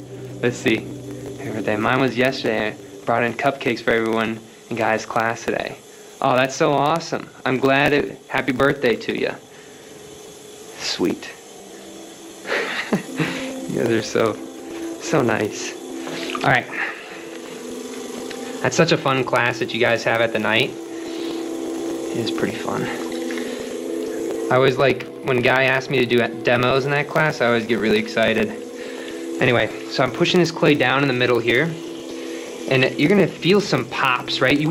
Let's see. Birthday. Mine was yesterday. I brought in cupcakes for everyone in Guy's class today. Oh, that's so awesome. I'm glad happy birthday to you. Sweet. You guys are so nice. Alright. That's such a fun class that you guys have at the night. It is pretty fun. I always like, when Guy asks me to do demos in that class, I always get really excited. Anyway, so I'm pushing this clay down in the middle here, and you're gonna feel some pops, right? You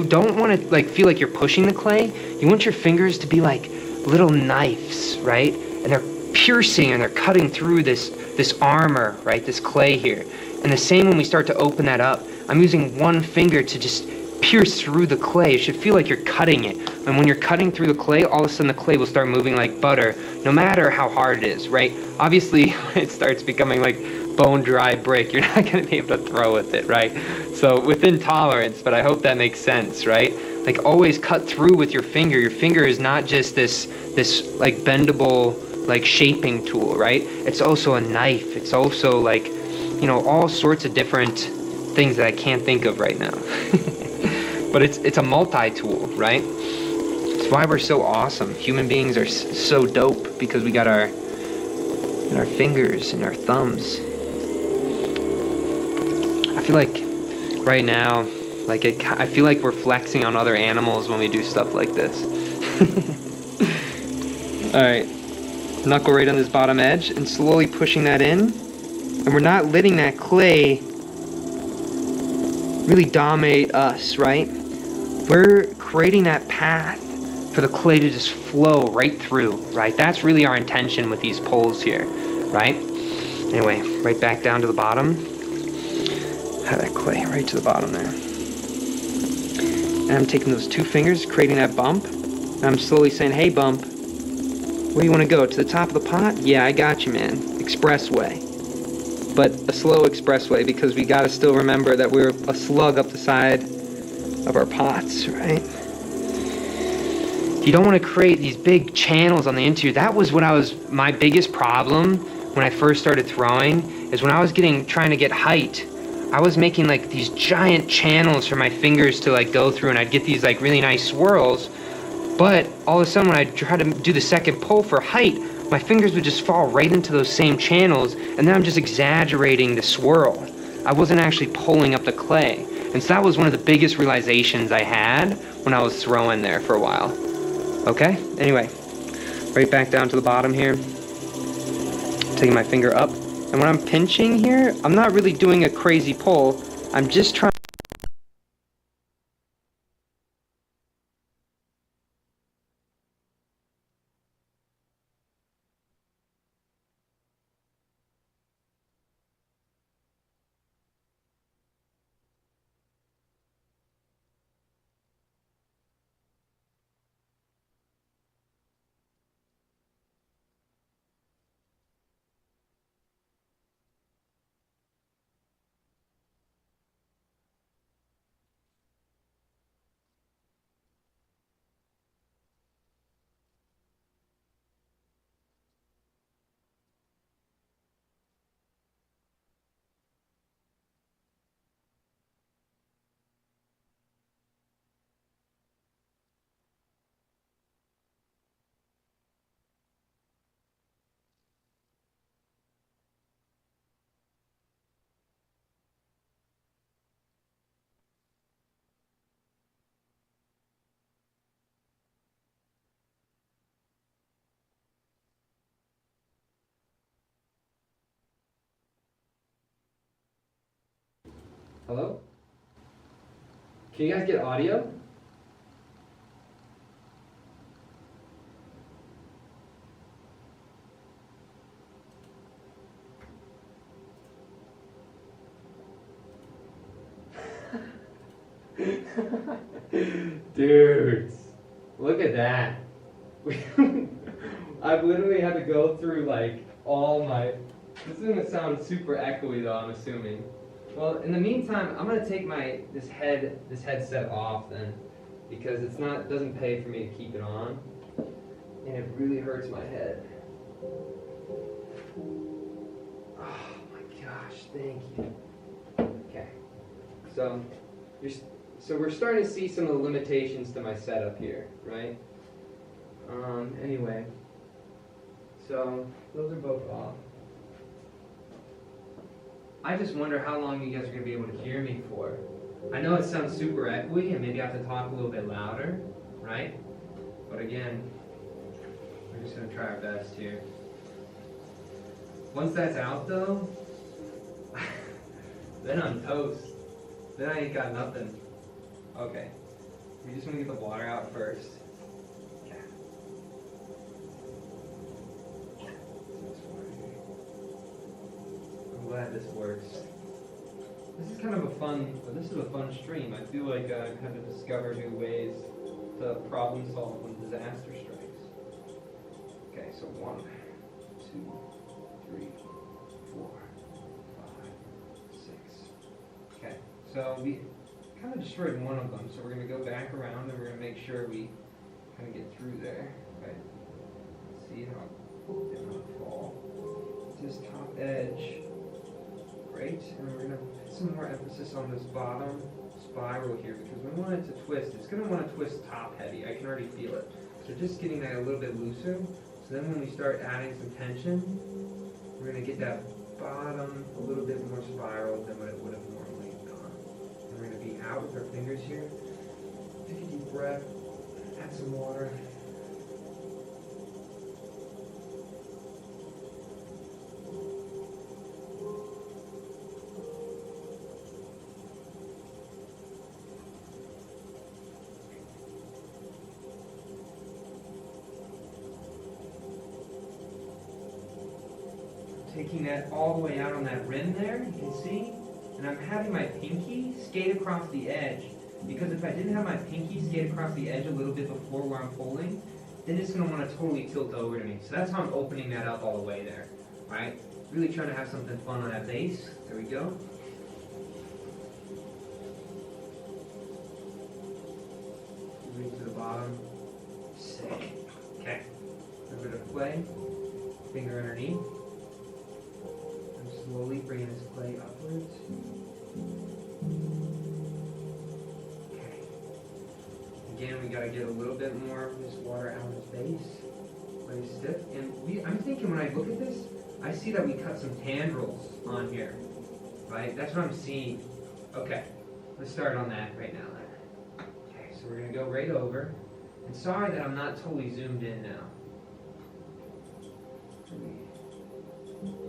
don't wanna like feel like you're pushing the clay. You want your fingers to be like little knives, right? And they're piercing and they're cutting through this armor, right? This clay here. And the same when we start to open that up. I'm using one finger to just pierce through the clay. It should feel like you're cutting it. And when you're cutting through the clay, all of a sudden the clay will start moving like butter, no matter how hard it is, right? Obviously, it starts becoming like bone dry brick. You're not going to be able to throw with it, right? So within tolerance, but I hope that makes sense, right? Like always cut through with your finger. Your finger is not just this like bendable like shaping tool, right? It's also a knife. It's also like, you know, all sorts of different things that I can't think of right now. But it's a multi-tool, right? It's why we're so awesome. Human beings are so dope because we got our fingers and our thumbs. I feel like right now, like I feel like we're flexing on other animals when we do stuff like this. All right, knuckle right on this bottom edge and slowly pushing that in, and we're not letting that clay really dominate us, right? We're creating that path for the clay to just flow right through, right? That's really our intention with these poles here, right? Anyway, right back down to the bottom. Have that clay right to the bottom there. And I'm taking those 2 fingers, creating that bump. And I'm slowly saying, hey bump, where do you want to go? To the top of the pot? Yeah, I got you, man. Expressway. But a slow expressway, because we got to still remember that we're a slug up the side of our pots, right? You don't want to create these big channels on the interior. That was my biggest problem when I first started throwing, is when I was trying to get height, I was making like these giant channels for my fingers to like go through, and I'd get these like really nice swirls. But all of a sudden when I tried to do the second pull for height, my fingers would just fall right into those same channels, and then I'm just exaggerating the swirl. I wasn't actually pulling up the clay. And so that was one of the biggest realizations I had when I was throwing there for a while. Okay, anyway, right back down to the bottom here. Taking my finger up. And when I'm pinching here, I'm not really doing a crazy pull. I'm just trying. Hello? Can you guys get audio? Dudes, look at that. I've literally had to go through like all my... This is going to sound super echoey though, I'm assuming. Well, in the meantime, I'm going to take this headset off then, because doesn't pay for me to keep it on, and it really hurts my head. Oh my gosh, thank you. Okay, so we're starting to see some of the limitations to my setup here, right? Anyway, so those are both off. I just wonder how long you guys are going to be able to hear me for. I know it sounds super echoey, and maybe I have to talk a little bit louder, right? But again, we're just going to try our best here. Once that's out though, then I'm toast. Then I ain't got nothing. Okay, we just want to get the water out first. Okay. I'm glad this works. This is kind of a fun stream. I feel like I've had to discover new ways to problem solve when disaster strikes. Okay, so 1, 2, 3, 4, 5, 6. Okay, so we kind of destroyed one of them, so we're going to go back around and we're going to make sure we kind of get through there. Right? See how it did not fall. This top edge. Great, and we're going to put some more emphasis on this bottom spiral here, because we want it to twist. It's going to want to twist top heavy. I can already feel it. So just getting that a little bit looser. So then when we start adding some tension, we're going to get that bottom a little bit more spiraled than what it would have normally done. And we're going to be out with our fingers here. Take a deep breath, add some water. Taking that all the way out on that rim there, you can see. and I'm having my pinky skate across the edge, because if I didn't have my pinky skate across the edge a little bit before where I'm pulling, then it's going to want to totally tilt over to me. So that's how I'm opening that up all the way there, right? Really trying to have something fun on that base. There we go. Moving to the bottom. Sick. Okay. A little bit of clay. Finger underneath. I'm slowly bringing this clay upwards. Okay. Again, we got to get a little bit more of this water out of its base. Very stiff. And I'm thinking when I look at this, I see that we cut some tendrils on here. Right? That's what I'm seeing. Okay. Let's start on that right now then. Okay, so we're going to go right over. And sorry that I'm not totally zoomed in now.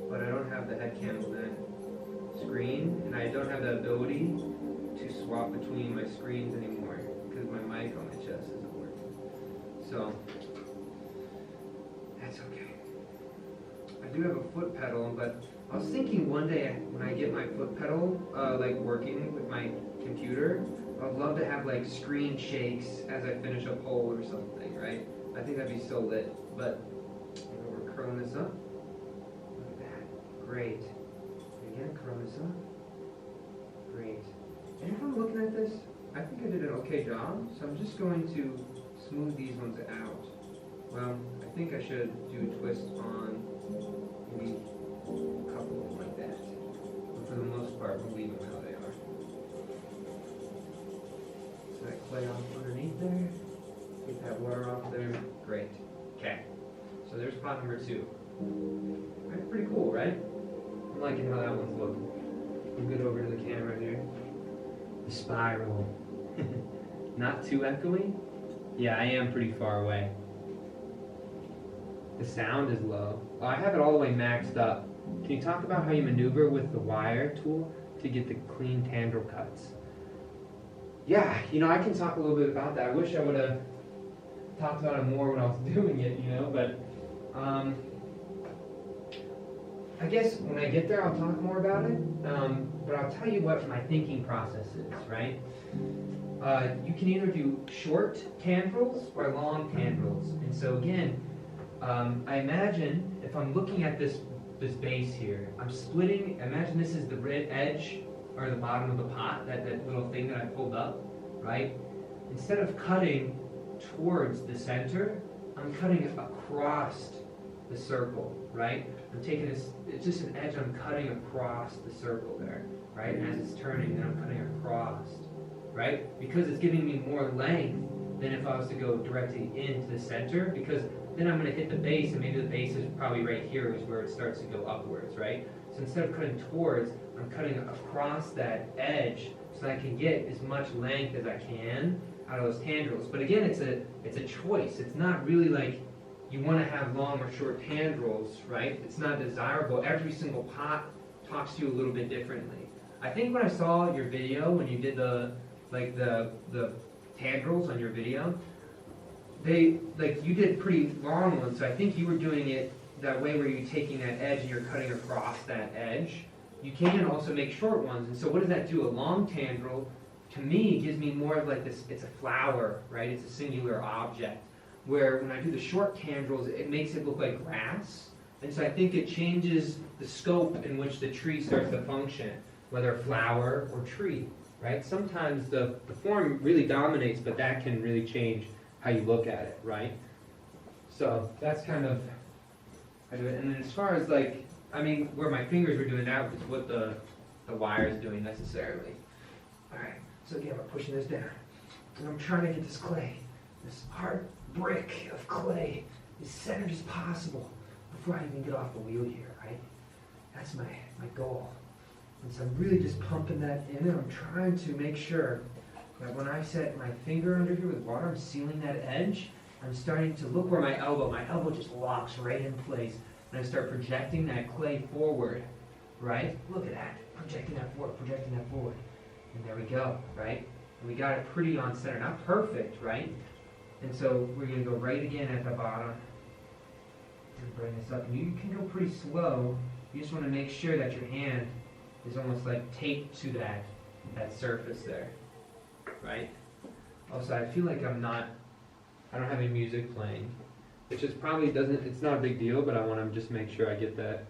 But I don't have the head cam then screen, and I don't have the ability to swap between my screens anymore because my mic on my chest isn't working. So that's okay. I do have a foot pedal, but I was thinking one day when I get my foot pedal like working with my computer, I'd love to have like screen shakes as I finish a poll or something, right? I think that'd be so lit. But we're curling this up. Look at that. Great. Again, curl this up. Great. And if I'm looking at this, I think I did an okay job. So I'm just going to smooth these ones out. Well, I think I should do a twist on maybe a couple of them like that. But for the most part, we'll leave them how they are. So that clay off underneath there. Get that water off there. Great. Okay. So there's pot number 2. That's pretty cool, right? I'm liking how that one's looking. I'm good over to the camera here. The spiral. Not too echoey? Yeah, I am pretty far away. The sound is low. Oh, I have it all the way maxed up. Can you talk about how you maneuver with the wire tool to get the clean tendril cuts? Yeah, I can talk a little bit about that. I wish I would have talked about it more when I was doing it, but I guess when I get there I'll talk more about it, but I'll tell you what my thinking process is, right? You can either do short tendrils or long tendrils, and so again, I imagine if I'm looking at this base here, I'm splitting. Imagine this is the red edge or the bottom of the pot, that little thing that I pulled up, right? Instead of cutting towards the center, I'm cutting across the circle, right? I'm taking this, it's just an edge, I'm cutting across the circle there, right? And as it's turning, then I'm cutting across, right? Because it's giving me more length than if I was to go directly into the center, because then I'm going to hit the base, and maybe the base is probably right here is where it starts to go upwards, right? So instead of cutting towards, I'm cutting across that edge so that I can get as much length as I can out of those tendrils. But again, it's a choice. It's not really like you want to have long or short tendrils, right? It's not desirable. Every single pot talks to you a little bit differently. I think when I saw your video, when you did the tendrils on your video, you did pretty long ones, so I think you were doing it that way where you're taking that edge and you're cutting across that edge. You can also make short ones, and so what does that do? A long tendril, to me, gives me more of like this, it's a flower, right? It's a singular object. Where when I do the short tendrils, it makes it look like grass, and so I think it changes the scope in which the tree starts to function, whether flower or tree, right? Sometimes the form really dominates, but that can really change how you look at it, right? So that's kind of how I do it. And then as far as where my fingers were doing that is what the wire is doing necessarily. All right, so again, I'm pushing this down, and I'm trying to get this clay, this hard brick of clay, as centered as possible before I even get off the wheel here, right? That's my goal. And so I'm really just pumping that in, and I'm trying to make sure that when I set my finger under here with water, I'm sealing that edge. I'm starting to look where my elbow just locks right in place, and I start projecting that clay forward, right? Look at that, projecting that forward. And there we go, right? And we got it pretty on center, not perfect, right? And so we're going to go right again at the bottom and bring this up. And you can go pretty slow. You just want to make sure that your hand is almost like taped to that surface there, right? Also, I feel like I don't have any music playing, which is probably it's not a big deal, but I want to just make sure I get that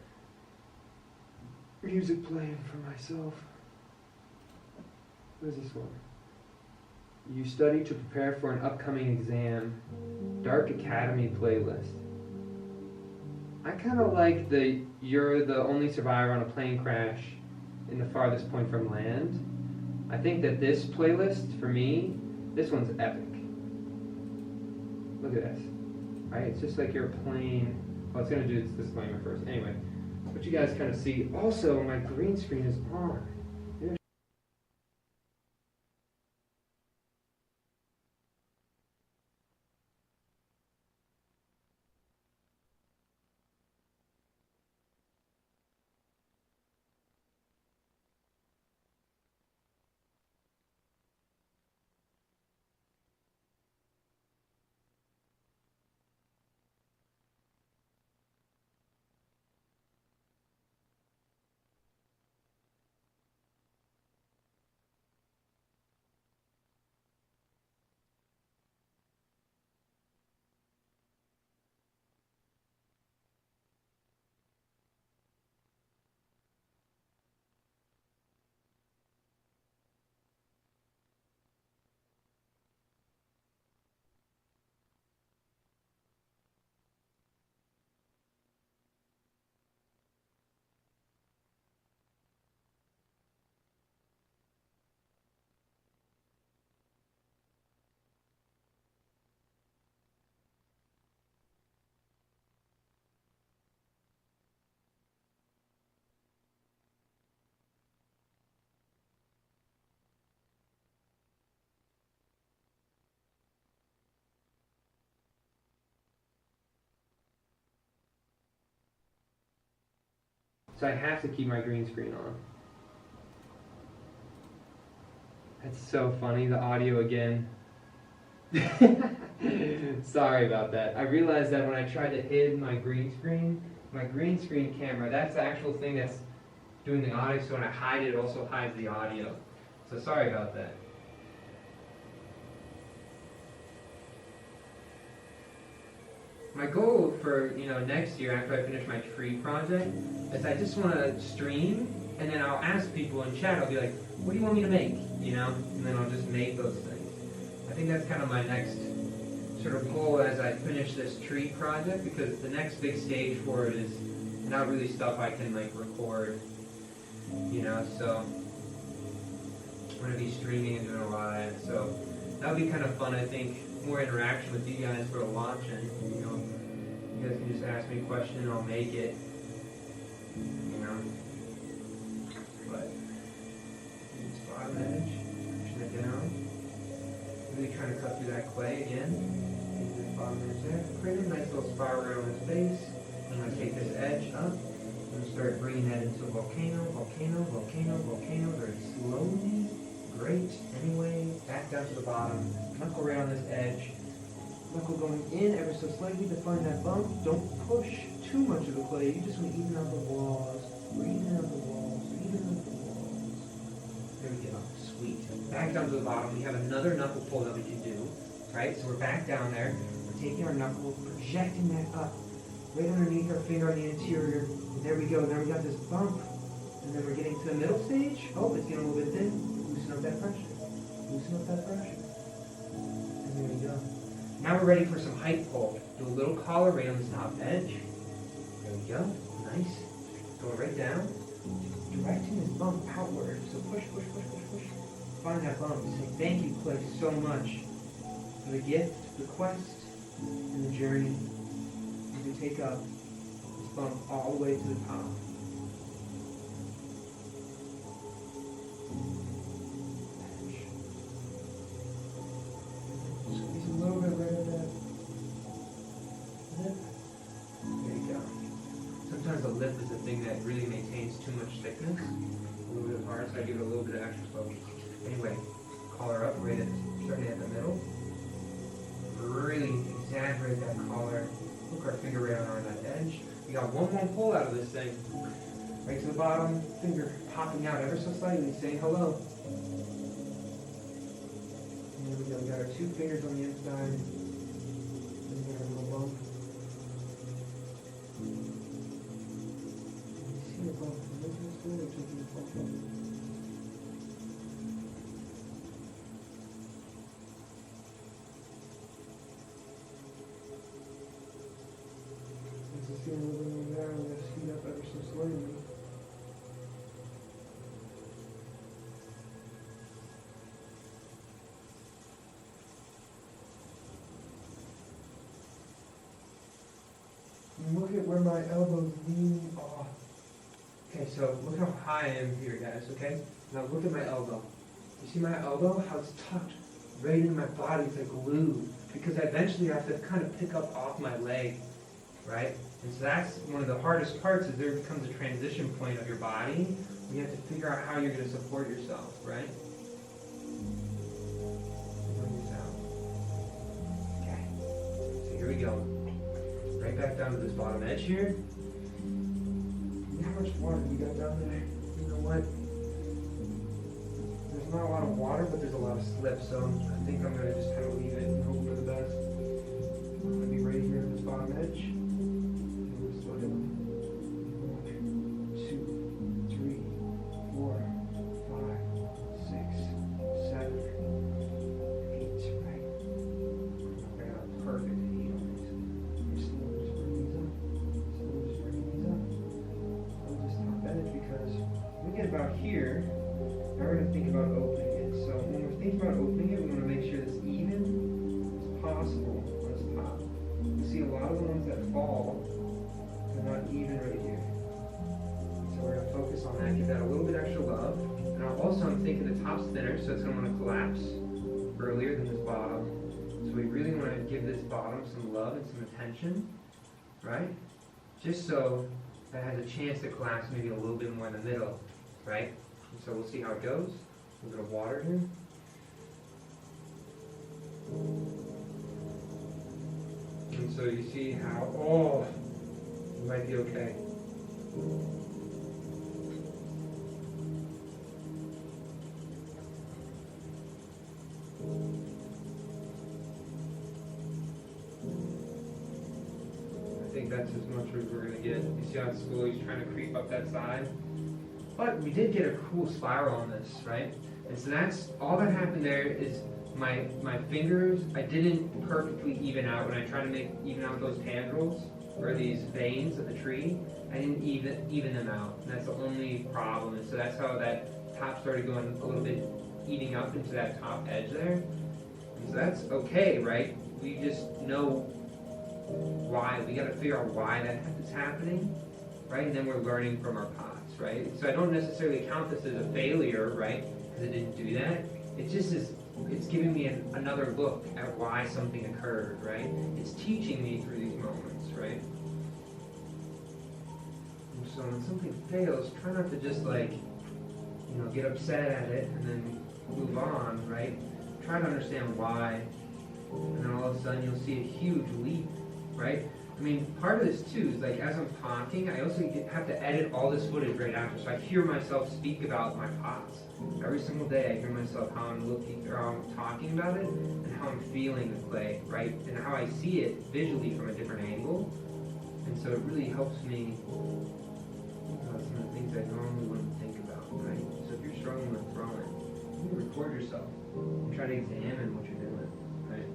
music playing for myself. What is this one? You study to prepare for an upcoming exam. Dark Academy playlist. I kind of like you're the only survivor on a plane crash in the farthest point from land. I think that this playlist, for me, this one's epic. Look at this. Right? It's just like you're playing. Well, it's going to do this disclaimer first. Anyway, what you guys kind of see. Also, my green screen is on. So I have to keep my green screen on. That's so funny, the audio again. Sorry about that. I realized that when I tried to hide my green screen camera, that's the actual thing that's doing the audio, so when I hide it, it also hides the audio. So sorry about that. My goal for next year after I finish my tree project is I just want to stream, and then I'll ask people in chat. I'll be like, "What do you want me to make?" And then I'll just make those things. I think that's kind of my next sort of goal as I finish this tree project, because the next big stage for it is not really stuff I can like record. So I'm gonna be streaming and doing a lot of that. So that would be kind of fun. I think more interaction with you guys who are watching. You guys can just ask me a question and I'll make it. But this bottom edge, pushing it down. Really trying to cut through that clay again. Take this bottom edge there. Create a nice little spiral around this base. I'm going to take this edge up. I'm going to start bringing that into a volcano, very slowly. Great. Anyway, back down to the bottom. Knuckle around this edge. Knuckle going in ever so slightly to find that bump. Don't push too much of the clay. You just want to even out the walls. Even out the walls. There we go. Sweet. Back down to the bottom. We have another knuckle pull that we can do. Right? So we're back down there. We're taking our knuckle, projecting that up. Right underneath our finger on the interior. And there we go. Now we got this bump. And then we're getting to the middle stage. Oh, it's getting a little bit thin. Loosen up that pressure. And there we go. Now we're ready for some height pull. Do a little collar right on this top edge. There we go. Nice. Go right down. Directing this bump outward. So push. Find that bump. Say thank you, clay, so much for the gift, the quest, and the journey. You can take up this bump all the way to the top. Squeeze a little bit right of that lip. There you go. Sometimes the lip is the thing that really maintains too much thickness. A little bit hard, so I give it a little bit of extra focus. Anyway, collar up, right at starting at the middle. Really exaggerate that collar. Hook our finger right on that edge. We got one more pull out of this thing. right to the bottom, finger popping out ever so slightly, saying hello. And there we go, we got our 2 fingers on the inside, and we got our little bump. You see the bump, see a little bit more there, I'm going to speed up ever so slowly. And look at where my elbow's leaning off. Okay, so look how high I am here, guys, okay? Now look at my elbow. You see my elbow? How it's tucked right into my body, it's like glue. Because eventually I have to kind of pick up off my leg, right? And so that's one of the hardest parts, is there becomes a transition point of your body. You have to figure out how you're going to support yourself, right? Okay, so here we go. Right back down to this bottom edge here. How much water do you got down there? You know what? There's not a lot of water, but there's a lot of slip, so I think I'm going to just kind of leave it and hope for the best. I'm going to be right here at this bottom edge. About here, now we're going to think about opening it. So when we're thinking about opening it, we want to make sure it's even as possible on this top. You see a lot of the ones that fall, they're not even right here. So we're going to focus on that, give that a little bit extra love. And also I'm thinking the top's thinner, so it's going to want to collapse earlier than this bottom. So we really want to give this bottom some love and some attention, right? Just so that has a chance to collapse maybe a little bit more in the middle. Right? And so we'll see how it goes. A little bit of water here. And so you see how, you might be okay. I think that's as much as we're going to get. You see how it's slowly trying to creep up that side? But we did get a cool spiral on this, right? And so that's, all that happened there is my fingers, I didn't perfectly even out. When I tried to even out those tendrils, or these veins of the tree, I didn't even them out. And that's the only problem. And so that's how that top started going a little bit, eating up into that top edge there. And so that's okay, right? We just know why. We got to figure out why that is happening, right? And then we're learning from our pots. Right? So I don't necessarily count this as a failure, right? Because I didn't do that. It just is, it's giving me another look at why something occurred, right? It's teaching me through these moments, right? And so when something fails, try not to just get upset at it and then move on, right? Try to understand why. And then all of a sudden you'll see a huge leap, right? I mean, part of this too is as I'm talking, I also have to edit all this footage right after. So I hear myself speak about my pots. Every single day I hear myself how I'm looking, or how I'm talking about it, and how I'm feeling the clay, right? And how I see it visually from a different angle. And so it really helps me think about some of the things I normally wouldn't think about, right? So if you're struggling with throwing, you can record yourself and try to examine what you're doing, right?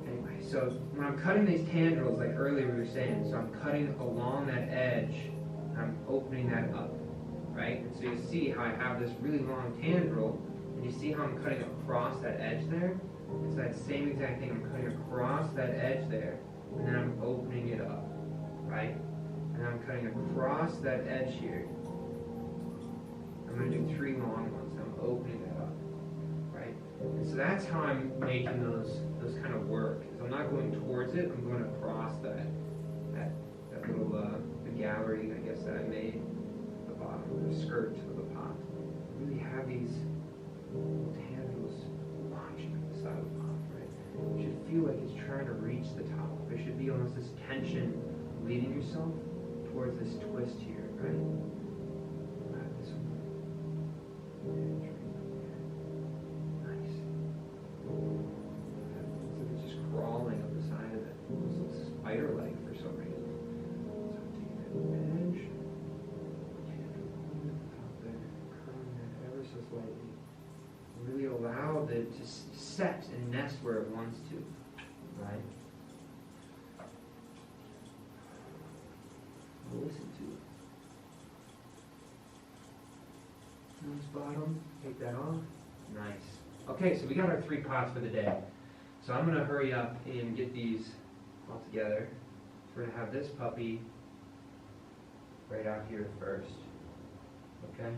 Anyway, so when I'm cutting these tendrils, like earlier we were saying, so I'm cutting along that edge, and I'm opening that up, right? And so you see how I have this really long tendril, and you see how I'm cutting across that edge there? It's that same exact thing. I'm cutting across that edge there, and then I'm opening it up, right? And I'm cutting across that edge here. I'm going to do 3 long ones, and I'm opening it up, right? And so that's how I'm making those kind of work. Is I'm not going towards it, I'm going across that little the gallery, I guess, that I made at the bottom, the skirt of the pot. I really have these little tendrils launching at the side of the pot, right? It should feel like it's trying to reach the top. There should be almost this tension leading yourself towards this twist here. right? This one. Nice. It's just crawling up the side of it. It looks spider-like for some reason. So taking that edge, top there, curling that ever so slightly. Really allow it to set and nest where it wants to, right? Listen to it. Nice bottom, take that off. Nice. Okay, so we got our 3 pots for the day. So I'm gonna hurry up and get these all together. So we're gonna have this puppy right out here first. Okay?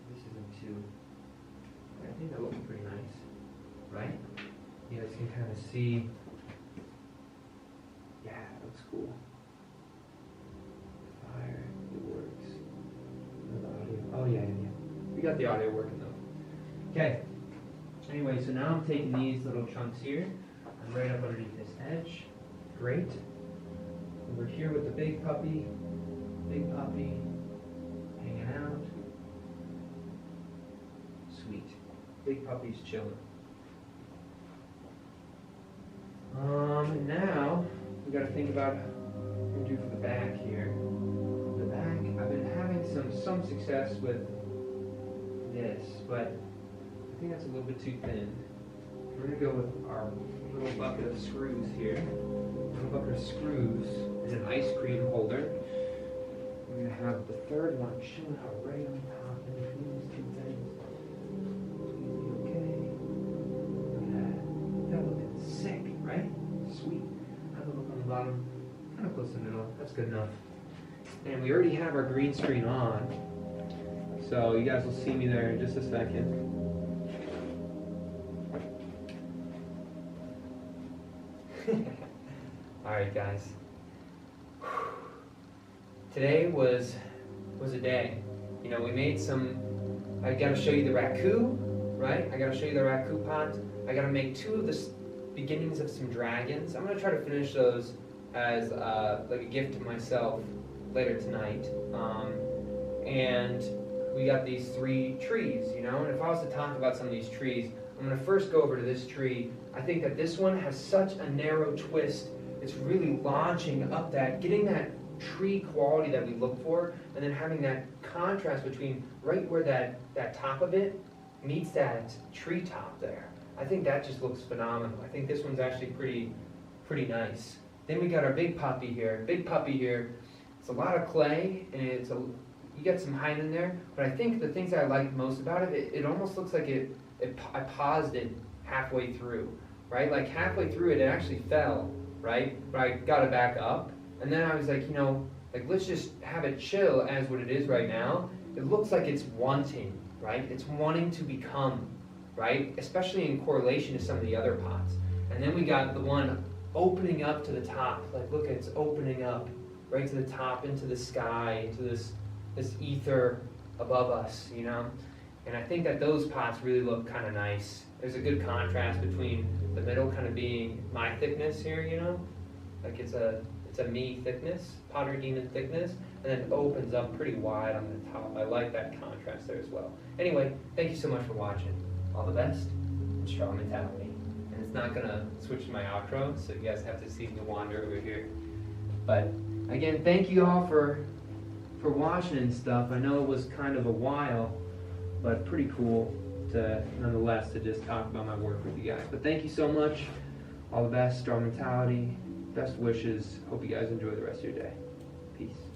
This is in 2. I think that looks pretty nice, right? You guys can kind of see. Yeah, that looks cool. Fire, it works. The audio. Oh yeah. We got the audio working though. Okay. Anyway, so now I'm taking these little chunks here. I'm right up underneath this edge. Great. Over here with the big puppy hanging out. Sweet. Big puppy's chilling. And now we got to think about what we're gonna do for the back here. The back, I've been having some success with this, but I think that's a little bit too thin. We're gonna go with our little bucket of screws here. Little bucket of screws is an ice cream holder. We're gonna have the third one chilling out right on top in between these 2 things. Sick, right? Sweet. Have a look on the bottom. Kind of close to the middle. That's good enough. And we already have our green screen on. So you guys will see me there in just a second. Alright guys. Today was a day. You know, we made some, I gotta show you the raku, right? I gotta show you the raku pot. I gotta make 2 of the beginnings of some dragons. I'm going to try to finish those as like a gift to myself later tonight. And we got these 3 trees, you know, and if I was to talk about some of these trees, I'm going to first go over to this tree. I think that this one has such a narrow twist. It's really launching up that, getting that tree quality that we look for, and then having that contrast between right where that top of it meets that tree top there. I think that just looks phenomenal. I think this one's actually pretty nice. Then we got our big puppy here. Big puppy here, it's a lot of clay, and you got some height in there, but I think the things that I like most about it, it almost looks like I paused it halfway through, right? Like halfway through it actually fell, right? But I got it back up, and then I was like, you know, like let's just have it chill as what it is right now. It looks like it's wanting, right? It's wanting to become, right? Especially in correlation to some of the other pots. And then we got the one opening up to the top. Like look, it's opening up right to the top, into the sky, into this ether above us, you know? And I think that those pots really look kind of nice. There's a good contrast between the middle kind of being my thickness here, you know? Like it's a me thickness, Pottery Demo thickness, and then it opens up pretty wide on the top. I like that contrast there as well. Anyway, thank you so much for watching. All the best, and strong mentality. And it's not gonna switch to my outro, so you guys have to see me wander over here. But again, thank you all for watching and stuff. I know it was kind of a while, but pretty cool to nonetheless to just talk about my work with you guys. But thank you so much. All the best, strong mentality, best wishes. Hope you guys enjoy the rest of your day. Peace.